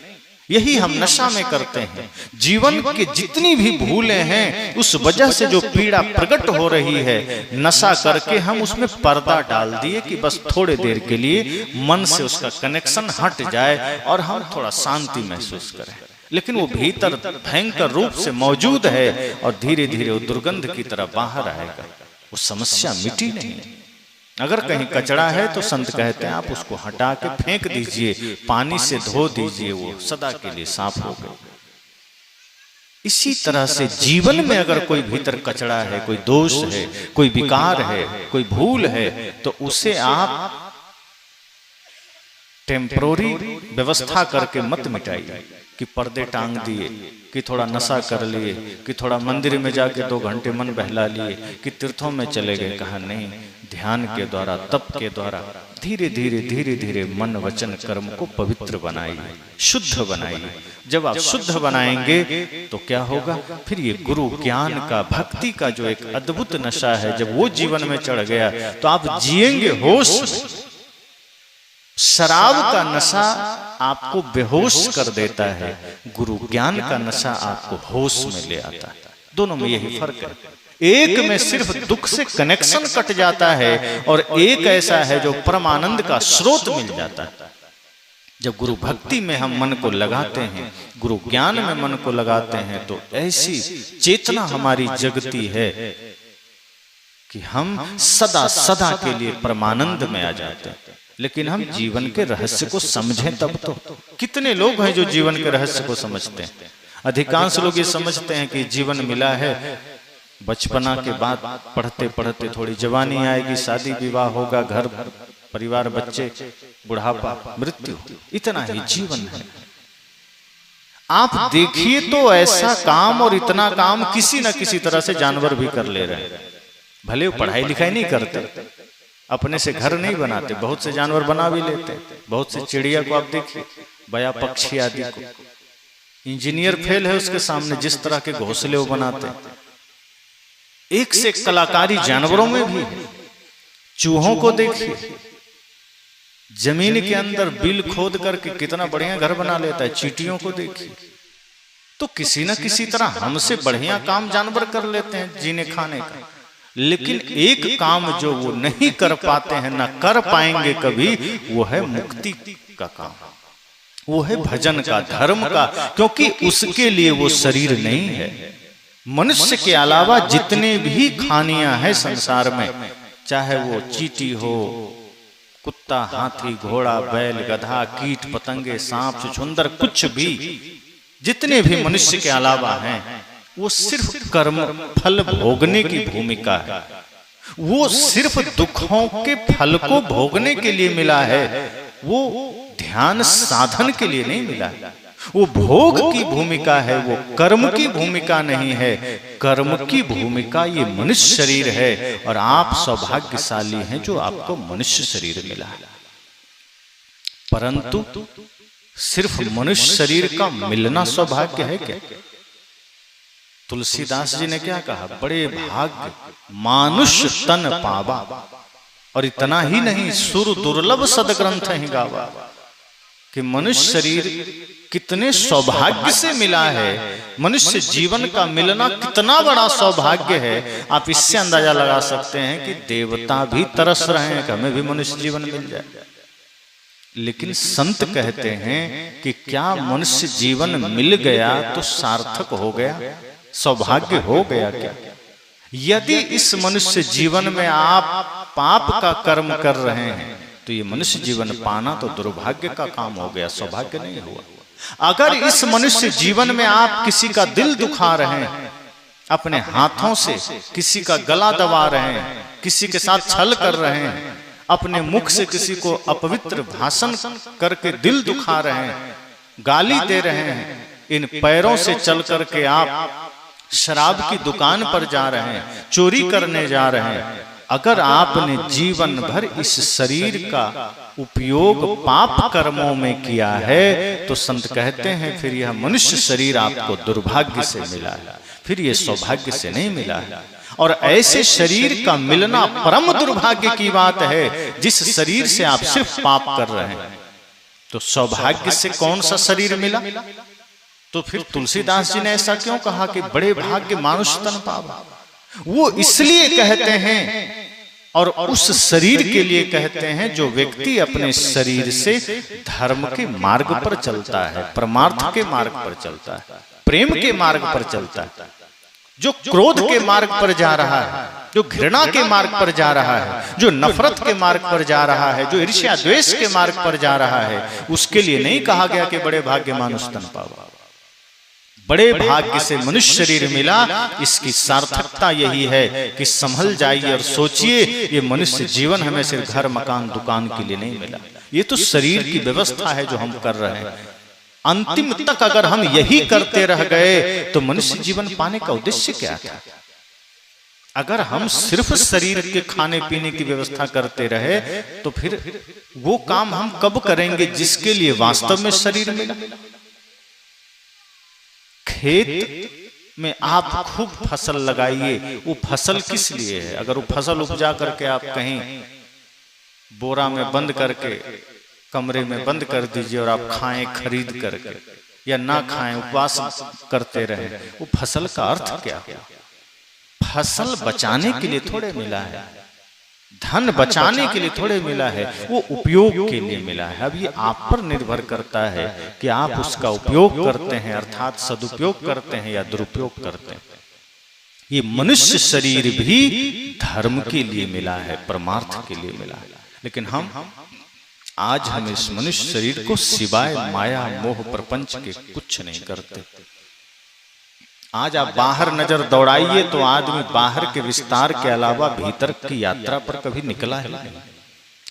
यही हम नशा में करते हैं। जीवन की जितनी भी भूलें हैं, उस वजह से जो पीड़ा प्रकट हो रही है, नशा करके हम उसमें पर्दा डाल दिए कि बस थोड़े देर के लिए मन से उसका कनेक्शन हट जाए और हम थोड़ा शांति महसूस करें। लेकिन वो भीतर भयंकर रूप से मौजूद है और धीरे धीरे वो दुर्गंध की तरह बाहर आएगा। वो समस्या मिटी नहीं। अगर कहीं कचरा है तो संत कहते हैं आप उसको हटा के फेंक दीजिए, पानी से धो दीजिए, वो सदा के लिए साफ हो गए। इसी तरह से जीवन में अगर कोई भीतर कचरा है, कोई दोष है, कोई विकार है, कोई भूल है, तो उसे आप टेम्परोरी व्यवस्था करके मत मिटाइए कि पर्दे टांग दिए, कि थोड़ा नशा कर लिए, कि थोड़ा मंदिर में जाके 2 घंटे मन बहला लिए, कि तीर्थों में चले गए। कहा नहीं, ध्यान के द्वारा, तप के द्वारा धीरे धीरे धीरे धीरे मन वचन कर्म को पवित्र बनाइए, शुद्ध बनाइए। जब आप शुद्ध बनाएंगे तो क्या होगा, फिर ये गुरु ज्ञान का, भक्ति का जो एक अद्भुत नशा है, जब वो जीवन में चढ़ गया तो आप जिएंगे होश में। शराब का नशा आपको बेहोश कर देता है, गुरु ज्ञान का नशा आपको होश में ले आता है। दोनों में यही फर्क है। एक में सिर्फ दुख से कनेक्शन कट जाता है और एक ऐसा है जो परमानंद का स्रोत मिल जाता है। जब गुरु भक्ति में हम मन को लगाते हैं, गुरु ज्ञान में मन को लगाते हैं, तो ऐसी चेतना हमारी जगती है कि हम सदा सदा के लिए परमानंद में आ जाते हैं। लेकिन हम जीवन के रहस्य को समझें तब तो। कितने लोग हैं जो जीवन के रहस्य को समझते हैं? अधिकांश लोग ये समझते हैं कि जीवन मिला है, बचपना के बाद पढ़ते पढ़ते थोड़ी जवानी आएगी, शादी विवाह होगा, घर परिवार, बच्चे, बुढ़ापा, मृत्यु, इतना ही जीवन है। आप देखिए तो ऐसा काम और इतना काम किसी न किसी तरह से जानवर भी कर ले रहे हैं। भले वो पढ़ाई लिखाई नहीं करते, अपने से घर नहीं बनाते, बहुत से जानवर बना भी लेते। बहुत से चिड़िया को आप देखिए, बया पक्षी आदि को, इंजीनियर फेल है उसके सामने, जिस तरह के घोंसले वो बनाते। एक से एक कलाकारी जानवरों में भी। चूहों को देखिए, जमीन के अंदर बिल खोद करके कितना बढ़िया घर बना लेता है। चींटियों को देखिए, तो किसी न किसी तरह हमसे बढ़िया काम जानवर कर लेते हैं जीने खाने का। लेकिन एक काम जो वो नहीं कर पाते हैं, ना कर पाएंगे कभी, वो है मुक्ति का काम, वो है भजन का, धर्म का। क्योंकि उसके लिए वो शरीर नहीं है। मनुष्य के अलावा जितने भी खानियां हैं संसार में, चाहे वो चींटी हो, कुत्ता, हाथी, घोड़ा, बैल, गधा, कीट पतंगे, सांप, छुछुंदर, कुछ भी, जितने भी मनुष्य के अलावा हैं, वो सिर्फ कर्म फल भोगने की भूमिका है। वो सिर्फ दुखों के फल को भोगने के लिए मिला है, वो ध्यान साधन के लिए नहीं मिला है। वो भोग की भूमिका है, वो कर्म की भूमिका नहीं है। कर्म की भूमिका ये मनुष्य शरीर है, और आप सौभाग्यशाली हैं जो आपको मनुष्य शरीर मिला है। परंतु सिर्फ मनुष्य शरीर का मिलना सौभाग्य है क्या? तुलसीदास जी ने क्या कहा? बड़े भाग्य मानुष तन पावा। और इतना ही नहीं, सुर दुर्लभ सदग्रंथ ही गावा। कि मनुष्य शरीर कितने सौभाग्य से मिला है। मनुष्य जीवन का मिलना कितना बड़ा सौभाग्य है। आप इससे अंदाजा लगा सकते हैं कि देवता भी तरस रहे हैं कि हमें भी मनुष्य जीवन मिल जाए। लेकिन संत कहते हैं कि क्या मनुष्य जीवन मिल गया तो सार्थक हो गया, सौभाग्य हो गया क्या? यदि इस मनुष्य जीवन में आप पाप का कर्म कर रहे हैं तो ये मनुष्य जीवन पाना तो दुर्भाग्य का काम हो गया, सौभाग्य नहीं हुआ। अगर इस मनुष्य जीवन में आप किसी का दिल दुखा रहे हैं, अपने हाथों से किसी का गला दबा रहे हैं, किसी के साथ छल कर रहे हैं, अपने मुख से किसी को अपवित्र भाषण करके दिल दुखा रहे हैं, गाली दे रहे हैं, इन पैरों से चल करके आप शराब की दुकान पर जा रहे हैं, चोरी करने जा रहे हैं, अगर आपने जीवन भर इस शरीर का उपयोग पाप कर्मों में किया है तो संत कहते हैं फिर यह मनुष्य शरीर आपको दुर्भाग्य से मिला है, फिर यह सौभाग्य से नहीं मिला है। और ऐसे शरीर का मिलना परम दुर्भाग्य की बात है जिस शरीर से आप सिर्फ पाप कर रहे हैं। तो सौभाग्य से कौन सा शरीर मिला? तो फिर तुलसीदास जी ने ऐसा क्यों कहा कि बड़े भाग्य मानुष तन पावा? वो इसलिए कहते हैं और उस शरीर के लिए कहते हैं जो व्यक्ति अपने शरीर से धर्म के मार्ग पर चलता है, परमार्थ के मार्ग पर चलता है, प्रेम के मार्ग पर चलता है, जो क्रोध के मार्ग पर जा रहा है, जो घृणा के मार्ग पर जा रहा है, जो नफरत के मार्ग पर जा रहा है, जो ईर्ष्या द्वेष के मार्ग पर जा रहा है, उसके लिए नहीं कहा गया कि बड़े भाग्य मानुष तन पावा। बड़े भाग्य से मनुष्य शरीर मिला, इसकी सार्थकता यही है कि संभल जाइए और सोचिए ये मनुष्य जीवन हमें सिर्फ घर मकान दुकान के लिए नहीं मिला। ये तो शरीर की व्यवस्था है जो हम कर रहे हैं। अंतिम तक अगर हम यही करते रह गए तो मनुष्य जीवन पाने का उद्देश्य क्या था? अगर हम सिर्फ शरीर के खाने पीने की व्यवस्था करते रहे तो फिर वो काम हम कब करेंगे जिसके लिए वास्तव में शरीर मिला? खेत में आप खूब फसल लगाइए, वो फसल किस लिए है? अगर वो फसल उपजा करके आप कहीं बोरा में बंद करके कमरे में बंद कर दीजिए और आप खाएं खरीद करके या ना खाएं, उपवास करते रहें, वो फसल का अर्थ क्या है? फसल बचाने के लिए थोड़े मिला है, धन बचाने के लिए थोड़े मिला है, वो उपयोग के लिए मिला है। अब ये आप पर निर्भर करता है कि आप उसका उपयोग करते हैं, अर्थात सदुपयोग करते हैं या दुरुपयोग करते हैं। ये मनुष्य शरीर भी धर्म के लिए मिला है, परमार्थ के लिए मिला है, लेकिन आज हम इस मनुष्य शरीर को सिवाय माया मोह प्रपंच के कुछ नहीं करते। आज आप बाहर नजर दौड़ाइए तो आदमी बाहर के विस्तार के अलावा भीतर की यात्रा पर कभी निकला है नहीं।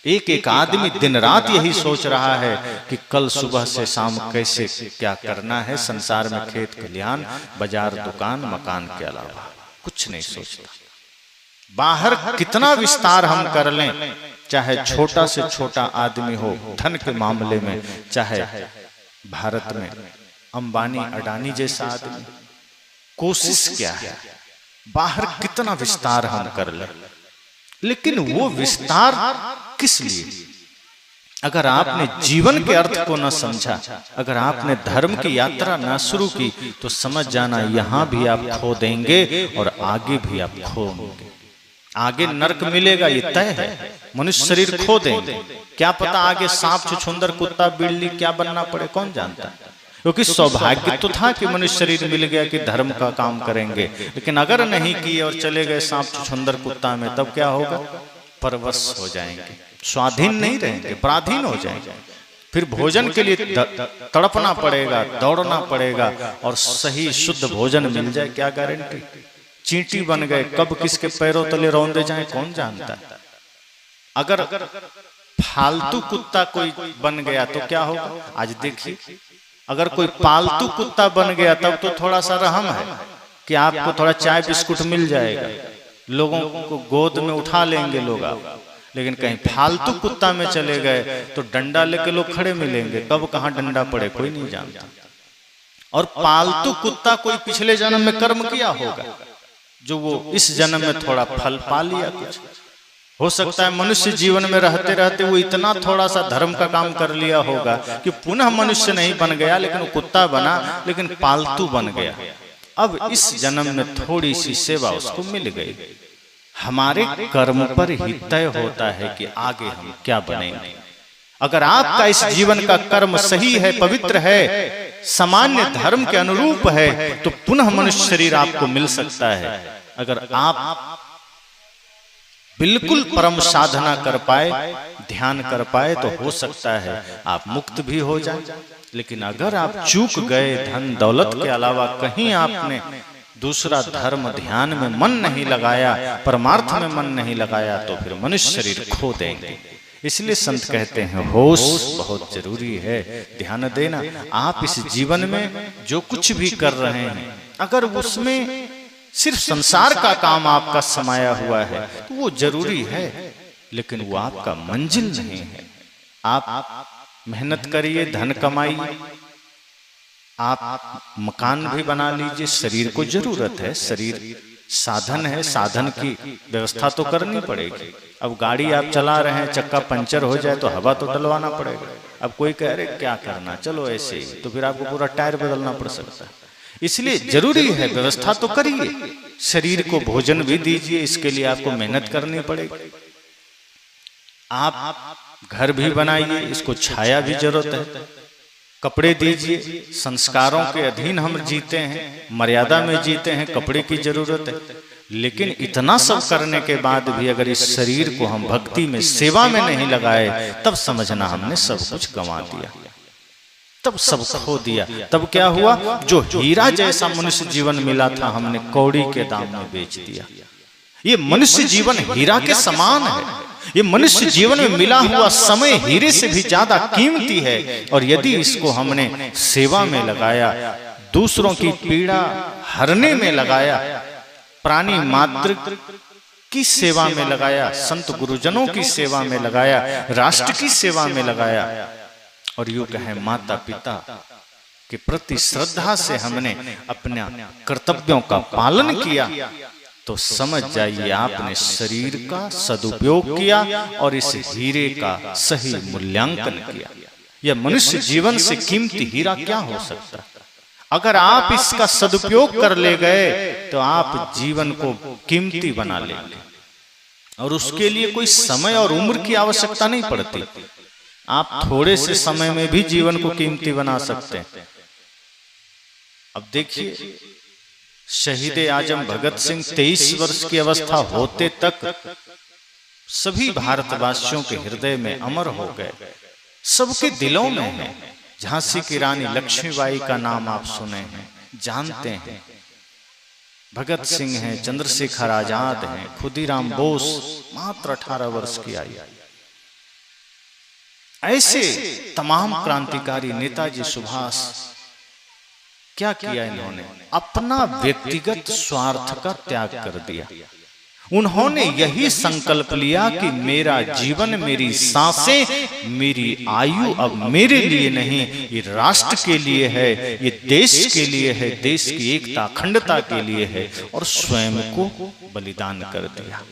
एक एक आदमी दिन रात यही सोच रहा है कि कल सुबह से शाम कैसे क्या करना है, संसार में खेत खलिहान बाजार दुकान मकान के अलावा कुछ नहीं सोचता। बाहर कितना विस्तार हम कर लें, चाहे छोटा से छोटा आदमी हो धन के मामले में, चाहे भारत में अंबानी अडानी जैसा आदमी, कोशिश क्या है बाहर कितना विस्तार हम कर लें, लेकिन वो विस्तार किस लिए? अगर आपने जीवन के अर्थ को न समझा, अगर आपने धर्म की यात्रा न शुरू की, तो समझ जाना यहां भी आप खो देंगे और आगे भी आप खोएंगे। आगे नरक मिलेगा ये तय है। मनुष्य शरीर खो देंगे, क्या पता आगे सांप छुछुंदर कुत्ता बिल्ली क्या बनना पड़े, कौन जानता है। क्योंकि सौभाग्य तो था कि मनुष्य शरीर मिल गया कि धर्म का काम करेंगे, लेकिन अगर नहीं किए और चले गए सांप छुछुंदर कुत्ता में, तब क्या होगा? परवश हो जाएंगे, स्वाधीन नहीं रहेंगे, पराधीन हो जाएंगे। फिर भोजन के लिए तड़पना पड़ेगा, दौड़ना पड़ेगा, और सही शुद्ध भोजन मिल जाए क्या गारंटी? चींटी बन गए, कब किसके पैरों तले रौंदे जाए कौन जानता है। अगर फालतू कुत्ता कोई बन गया तो क्या होगा? आज देखिए, अगर कोई पालतू कुत्ता बन गया तब तो थोड़ा सा रहम है कि आपको थोड़ा चाय बिस्कुट मिल जाएगा, लोगों को गोद में उठा लेंगे लोग आप। लेकिन कहीं फालतू कुत्ता में चले गए तो डंडा लेके लोग खड़े मिलेंगे, कब कहाँ डंडा पड़े कोई नहीं जानता। और पालतू कुत्ता कोई पिछले जन्म में कर्म किया होगा जो वो इस जन्म में थोड़ा फल पा लिया। कुछ हो सकता है मनुष्य जीवन में रहते रहते वो इतना थोड़ा सा धर्म का काम कर लिया होगा कि पुनः मनुष्य नहीं बन गया, लेकिन वो कुत्ता बना, लेकिन पालतू बन गया। अब इस जन्म में थोड़ी सी सेवा उसको मिल गई। हमारे कर्म पर ही तय होता है कि आगे हम क्या बनेंगे। अगर आपका इस जीवन का कर्म सही है, पवित्र है, सामान्य धर्म के अनुरूप है, तो पुनः मनुष्य शरीर आपको मिल सकता है। अगर आप बिल्कुल परम साधना कर पाए, ध्यान कर पाए, तो हो सकता है आप मुक्त भी हो जाए। लेकिन अगर आप चूक गए, धन दौलत के अलावा कहीं आपने दूसरा धर्म ध्यान में मन नहीं लगाया, परमार्थ में मन नहीं लगाया, तो फिर मनुष्य शरीर खो देंगे। इसलिए संत कहते हैं होश बहुत जरूरी है, ध्यान देना। आप इस जीवन में जो कुछ भी कर रहे हैं, अगर उसमें सिर्फ संसार का काम आपका समाया हुआ है तो वो जरूरी है, लेकिन वो आपका मंजिल नहीं है। आप मेहनत करिए, धन कमाइए, आप मकान भी बना लीजिए, शरीर को जरूरत है, शरीर साधन है, साधन की व्यवस्था तो करनी पड़ेगी। अब गाड़ी आप चला रहे हैं, चक्का पंचर हो जाए तो हवा तो डलवाना पड़ेगा। अब कोई कह रहे क्या करना, चलो ऐसे ही, तो फिर आपको पूरा टायर बदलना पड़ सकता है। इसलिए जरूरी है व्यवस्था तो करिए, शरीर को भोजन भी दीजिए, इसके लिए आपको मेहनत करनी पड़ेगी। आप घर भी बनाइए, इसको छाया भी जरूरत है, कपड़े दीजिए। संस्कारों के अधीन हम जीते हैं, मर्यादा में जीते हैं, कपड़े की जरूरत है। लेकिन इतना सब करने के बाद भी अगर इस शरीर को हम भक्ति में, सेवा में नहीं लगाए, तब समझना हमने सब कुछ गंवा दिया, तब सब खो दिया। तब क्या हुआ? जो हीरा जैसा मनुष्य जीवन मिला था, हमने कौड़ी के दाम में बेच दिया। ये मनुष्य जीवन हीरा के समान है। ये मनुष्य जीवन में मिला हुआ समय हीरे से भी ज्यादा कीमती है। और यदि इसको हमने सेवा में लगाया, दूसरों की पीड़ा हरने में लगाया, प्राणी मात्र की सेवा में लगाया, संत गुरुजनों की सेवा में लगाया, राष्ट्र की सेवा में लगाया, और यूं कहें माता पिता के प्रति श्रद्धा से हमने अपने कर्तव्यों का पालन किया, तो समझ जाइए आपने शरीर का सदुपयोग किया और इस हीरे का सही मूल्यांकन किया। यह मनुष्य जीवन से कीमती हीरा क्या हो सकता है? अगर आप इसका सदुपयोग कर ले गए तो आप जीवन को कीमती बना लेंगे और उसके लिए कोई समय और उम्र की आवश्यकता नहीं पड़ती। आप थोड़े से समय में भी जीवन को कीमती बना सकते हैं। अब देखिए, शहीद आजम भगत सिंह 23 वर्ष की अवस्था होते तक सभी भारतवासियों के हृदय में अमर हो गए, सबके दिलों में है। झांसी की रानी लक्ष्मीबाई का नाम आप सुने हैं, जानते हैं। भगत सिंह हैं, चंद्रशेखर आजाद हैं, खुदीराम बोस मात्र 18 वर्ष की आयु। ऐसे तमाम क्रांतिकारी, नेताजी सुभाष, क्या किया इन्होंने? अपना व्यक्तिगत स्वार्थ का त्याग कर दिया। उन्होंने यही संकल्प लिया कि मेरा जीवन, मेरी सांसें, मेरी आयु अब मेरे लिए नहीं, ये राष्ट्र के लिए है, ये देश के लिए है, देश की एकता अखंडता के लिए है, और स्वयं को बलिदान कर दिया।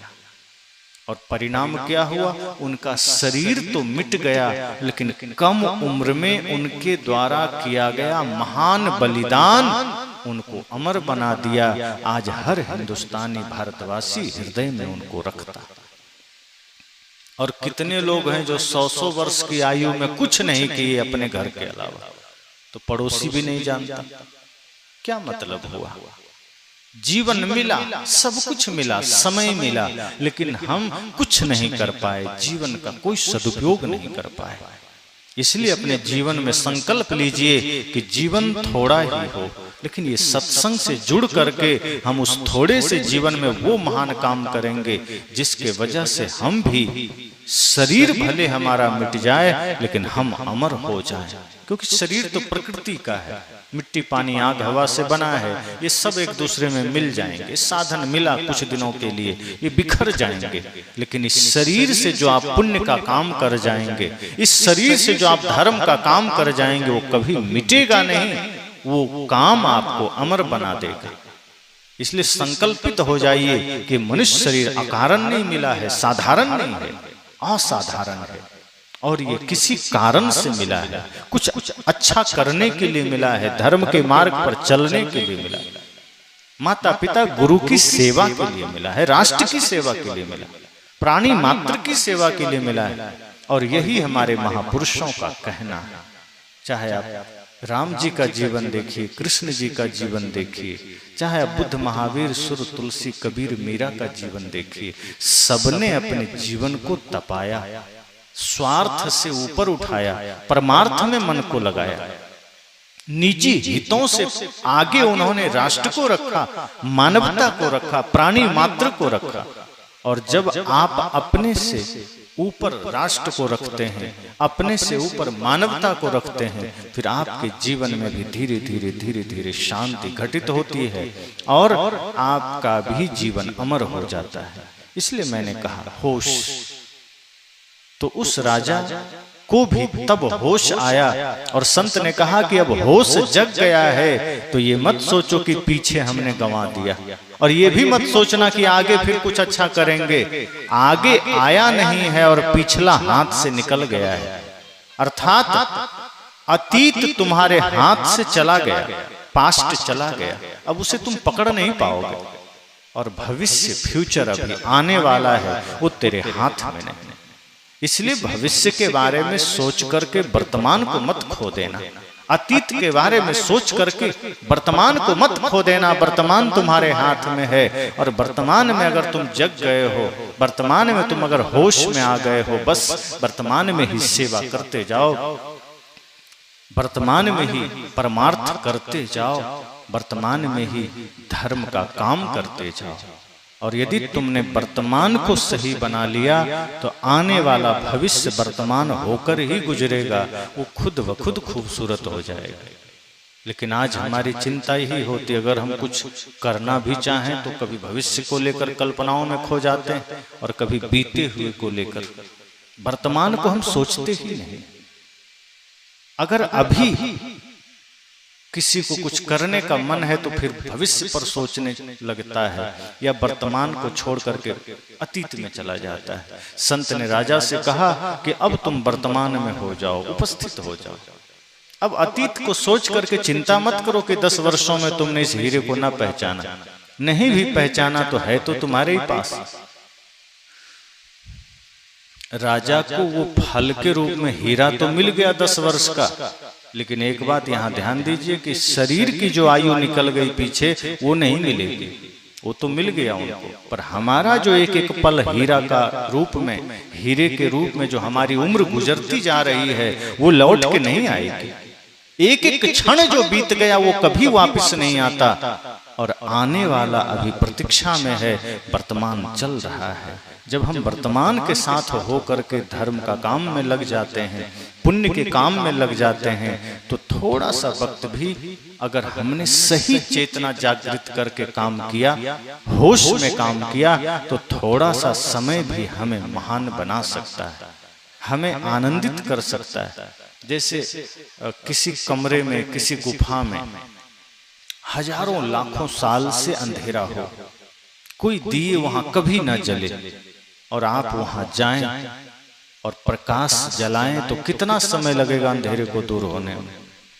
और परिणाम क्या हुआ? उनका शरीर तो मिट गया, लेकिन कम उम्र में उनके द्वारा किया गया महान बलिदान उनको अमर बना दिया। आज हर हिंदुस्तानी भारतवासी हृदय में उनको रखता। और कितने लोग हैं जो 100-100 वर्ष की आयु में कुछ नहीं किए अपने घर के अलावा, तो पड़ोसी भी नहीं जानता। क्या मतलब हुआ? जीवन मिला, सब कुछ मिला, समय मिला, लेकिन हम कुछ नहीं कर पाए, जीवन का कोई सदुपयोग नहीं कर पाए। इसलिए अपने जीवन में संकल्प लीजिए कि जीवन थोड़ा ही हो, लेकिन ये सत्संग से जुड़ करके हम उस थोड़े से जीवन में वो महान काम करेंगे जिसके वजह से हम भी, शरीर भले हमारा मिट जाए लेकिन हम अमर हो जाएं। क्योंकि शरीर तो प्रकृति का है, मिट्टी पानी आग हवा से बना है, ये सब एक दूसरे में मिल जाएंगे। साधन मिला कुछ दिनों के लिए, ये बिखर जाएंगे, लेकिन इस शरीर से जो आप पुण्य का काम कर जाएंगे, इस शरीर से जो आप धर्म का काम कर जाएंगे, वो कभी मिटेगा नहीं, वो काम आपको अमर बना देगा। इसलिए संकल्पित हो जाइए कि मनुष्य शरीर अकारण नहीं मिला है, साधारण नहीं है, असाधारण है, और ये किसी कारण से मिला है, कुछ अच्छा करने के लिए मिला है, धर्म के मार्ग पर चलने के लिए मिला है, माता पिता गुरु की सेवा के लिए मिला है, राष्ट्र की सेवा के लिए मिला, प्राणी मात्र की सेवा के लिए मिला है। और यही हमारे महापुरुषों का कहना है। चाहे आप राम जी का जीवन देखिए, कृष्ण जी का जीवन देखिए, चाहे आप बुद्ध, महावीर, सुर, तुलसी, कबीर, मीरा का जीवन देखिए, सबने अपने जीवन को तपाया, स्वार्थ से ऊपर उठाया, परमार्थ में मन को लगाया, निजी हितों से आगे उन्होंने राष्ट्र को रखा, मानवता को रखा, प्राणी मात्र को रखा। और जब आप अपने से ऊपर राष्ट्र को रखते हैं, अपने से ऊपर मानवता को रखते हैं, फिर आपके जीवन में भी धीरे धीरे धीरे धीरे शांति घटित होती है और आपका भी जीवन अमर हो जाता है। इसलिए मैंने कहा होश। तो उस राजा को भी तब होश आया और संत ने कहा कि अब होश जग गया है, तो ये मत सोचो कि पीछे हमने गंवा दिया, और ये भी मत सोचना कि आगे फिर कुछ अच्छा करेंगे। आगे आया नहीं है और पिछला हाथ से निकल गया है, अर्थात अतीत तुम्हारे हाथ से चला गया, पास्ट चला गया, अब उसे तुम पकड़ नहीं पाओगे। और भविष्य, फ्यूचर अभी आने वाला है, वो तेरे हाथ में नहीं। इसलिए भविष्य के बारे में सोच करके वर्तमान को मत खो देना, अतीत के बारे में सोच करके वर्तमान को मत खो देना। वर्तमान तुम्हारे हाथ में है, और वर्तमान में अगर तुम जग गए हो, वर्तमान में तुम अगर होश में आ गए हो, बस वर्तमान में ही सेवा करते जाओ, वर्तमान में ही परमार्थ करते जाओ, वर्तमान में ही धर्म का काम करते जाओ। और यदि तुमने वर्तमान को सही बना लिया तो आने वाला भविष्य वर्तमान होकर ही गुजरेगा, वो खुद व खुद खूबसूरत हो जाएगा। लेकिन आज हमारी चिंता ही होती, अगर हम कुछ करना भी चाहें तो कभी भविष्य को लेकर कल्पनाओं में खो जाते हैं और कभी बीते हुए को लेकर। वर्तमान को हम सोचते ही नहीं। अगर अभी किसी को कुछ करने का मन है तो फिर भविष्य पर सोचने लगता है या वर्तमान को छोड़ करके अतीत में चला जाता है। संत ने राजा से कहा कि अब तुम वर्तमान में हो जाओ, उपस्थित हो जाओ। अब अतीत को सोच करके चिंता मत करो कि 10 वर्षों में तुमने इस हीरे को ना पहचाना, नहीं भी पहचाना तो है तो तुम्हारे ही पास। राजा को वो फल के रूप में हीरा तो मिल गया 10 वर्ष का, लेकिन एक बात यहां ध्यान दीजिए कि शरीर की जो आयु निकल गई पीछे वो नहीं मिलेगी, वो तो मिल गया उनको, पर हमारा जो एक एक पल हीरा का रूप में, हीरे के रूप में जो हमारी उम्र गुजरती जा रही है वो लौट के नहीं आएगी। एक एक क्षण जो बीत गया वो कभी वापस नहीं आता, और आने वाला अभी प्रतीक्षा में है, वर्तमान चल रहा है। जब हम वर्तमान के साथ होकर के धर्म का काम में लग जाते हैं, पुण्य के काम में लग जाते हैं, तो थोड़ा सा वक्त भी अगर हमने सही चेतना जागृत करके काम किया, होश में काम किया, तो थोड़ा सा समय भी हमें महान बना सकता है, हमें आनंदित कर सकता है। जैसे किसी कमरे में, किसी गुफा में हजारों लाखों साल से अंधेरा हो, कोई दिए वहां कभी ना जले, और आप वहां जाएं और प्रकाश जलाएं तो कितना समय लगेगा अंधेरे को दूर होने में।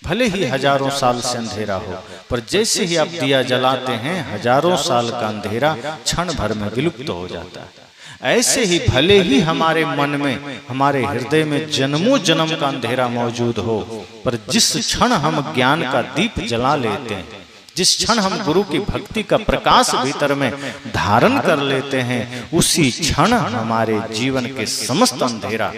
भले ही हजारों साल से अंधेरा हो, पर जैसे ही आप दिया जलाते हैं, हजारों साल का अंधेरा क्षण भर में विलुप्त हो जाता है। ऐसे ही भले ही हमारे मन में, हमारे हृदय में जन्मों जन्म का अंधेरा मौजूद हो, पर जिस क्षण हम ज्ञान का दीप जला लेते हैं, जिस क्षण हम गुरु की भक्ति का प्रकाश भीतर में धारण कर लेते हैं, उसी क्षण हमारे जीवन के समस्त अंधेरा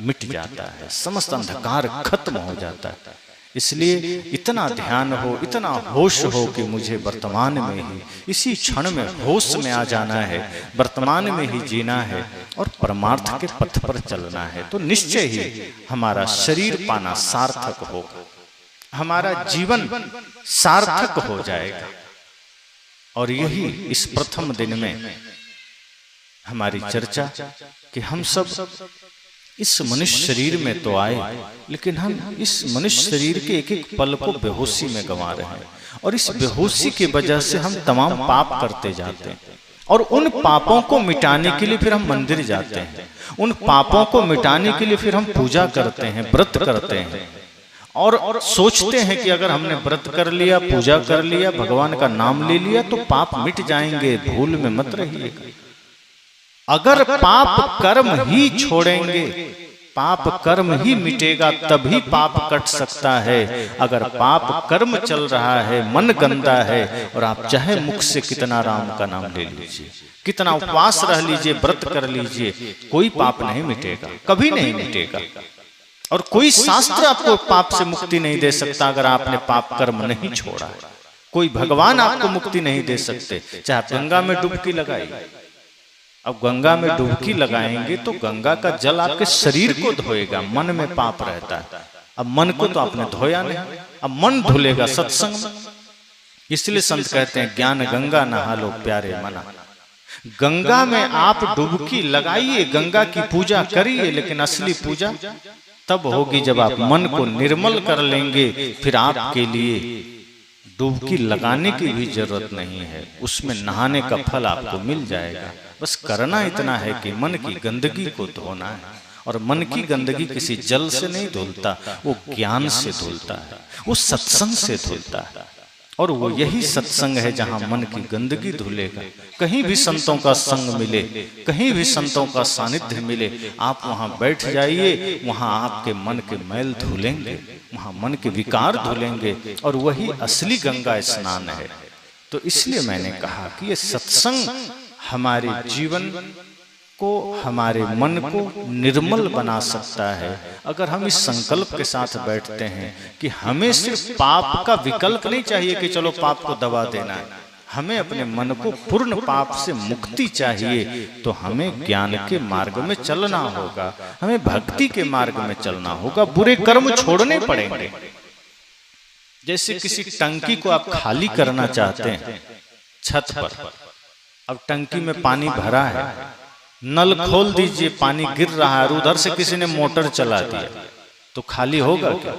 मिट जाता है, समस्त अंधकार खत्म हो जाता है। इसलिए इतना ध्यान हो, इतना होश हो कि मुझे वर्तमान में ही, इसी क्षण में होश में आ जाना है, वर्तमान में ही जीना है और परमार्थ के पथ पर चलना है, तो निश्चय ही हमारा शरीर पाना सार्थक होगा, हमारा जीवन सार्थक हो जाएगा। और यही इस प्रथम दिन में हमारी चर्चा कि हम सब इस मनुष्य शरीर में तो आए, लेकिन हम इस मनुष्य शरीर के एक एक पल को बेहोशी में गंवा रहे हैं, और इस बेहोशी की वजह से हम तमाम पाप करते जाते हैं, और उन पापों को मिटाने के लिए फिर हम मंदिर जाते हैं, उन पापों को मिटाने के लिए फिर हम पूजा करते हैं, व्रत करते हैं, और सोचते हैं कि अगर हमने व्रत कर लिया, पूजा कर लिया, भगवान का नाम ले लिया तो पाप मिट जाएंगे, भूल में मत रहिएगा। अगर पाप कर्म ही छोड़ेंगे, पाप कर्म ही मिटेगा, तभी पाप कट सकता है। अगर पाप कर्म चल रहा है, मन गंदा है, और आप चाहे मुख से कितना राम का नाम ले लीजिए, कितना उपवास रह लीजिए, व्रत कर लीजिए, कोई पाप नहीं मिटेगा, कभी नहीं मिटेगा। और कोई शास्त्र आपको पाप से मुक्ति नहीं दे सकता अगर आपने पाप कर्म नहीं छोड़ा। कोई भगवान आपको मुक्ति नहीं दे सकते, चाहे गंगा में डुबकी लगाइए। अब गंगा में डुबकी लगाएंगे तो गंगा का जल आपके शरीर को धोएगा, मन में पाप रहता है। अब मन को तो आपने धोया नहीं, अब मन धुलेगा सत्संग में। इसलिए संत कहते हैं ज्ञान गंगा नहा लो प्यारे मना। गंगा में आप डुबकी लगाइए, गंगा की पूजा करिए, लेकिन असली पूजा तब होगी जब आप मन को निर्मल कर लेंगे। फिर आपके लिए डुबकी लगाने की भी जरूरत नहीं है, उसमें नहाने का फल आपको मिल जाएगा। बस करना इतना है कि मन की गंदगी को धोना है, और मन की गंदगी किसी जल से नहीं धुलता, वो ज्ञान से धुलता है, वो सत्संग से धुलता है। और वो यही सत्संग है जहां मन की गंदगी धुलेगा। कहीं भी संतों का संग मिले, कहीं भी संतों का सानिध्य मिले, आप वहां बैठ जाइए, वहां आपके मन के मैल धुलेंगे, वहां मन के विकार धुलेंगे, और वही असली गंगा स्नान है। तो इसलिए मैंने कहा कि ये सत्संग हमारे जीवन को, हमारे मन को निर्मल बना सकता है। अगर हम इस संकल्प के साथ बैठते हैं कि हमें सिर्फ पाप का विकल्प नहीं चाहिए कि चलो पाप को दबा देना है, हमें अपने मन को पूर्ण पाप से मुक्ति चाहिए, तो हमें ज्ञान के मार्ग में चलना होगा, हमें भक्ति के मार्ग में चलना होगा, बुरे कर्म छोड़ने पड़ेंगे। जैसे किसी टंकी को आप खाली करना चाहते हैं छत पर, अब टंकी में पानी भरा है, नल खोल दीजिए, पानी गिर रहा है, और उधर से किसी ने मोटर चला दिया, तो खाली होगा क्या?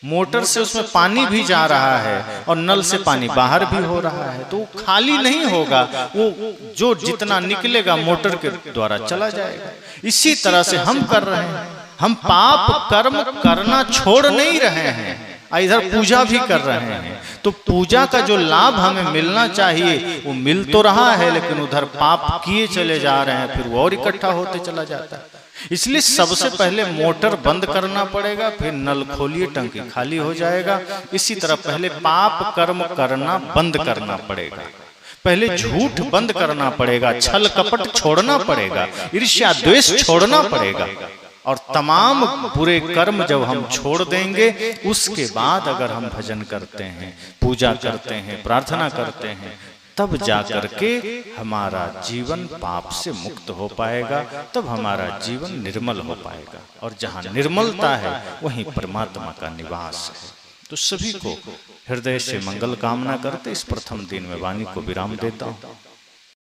मोटर से उसमें पानी भी जा रहा है और नल से पानी बाहर भी हो रहा है, तो वो खाली नहीं होगा, वो जो जितना निकलेगा मोटर के द्वारा चला जाएगा। इसी तरह से हम कर रहे हैं, हम पाप कर्म करना छोड़ नहीं रहे हैं, इधर पूजा भी कर रहे हैं। तो पूजा का जो लाभ हमें मिलना चाहिए वो मिल तो रहा है, लेकिन उधर पाप किए चले जा रहे हैं, फिर वो और इकट्ठा होते चला जाता है। इसलिए सबसे पहले मोटर बंद करना पड़ेगा, फिर नल खोलिए टंकी खाली हो जाएगा। इसी तरह पहले पाप कर्म करना बंद करना पड़ेगा, पहले झूठ बंद करना पड़ेगा, छल कपट छोड़ना पड़ेगा, ईर्ष्या द्वेष छोड़ना पड़ेगा। और तमाम बुरे कर्म जब हम छोड़ देंगे, उसके बाद अगर हम भजन करते हैं, पूजा करते हैं, प्रार्थना करते हैं, तब जाकर के हमारा जीवन पाप से मुक्त हो पाएगा, तब हमारा जीवन निर्मल हो पाएगा। और जहाँ निर्मलता है वहीं परमात्मा का निवास है। तो सभी को हृदय से मंगल कामना करते इस प्रथम दिन में वाणी को विराम देता हूँ।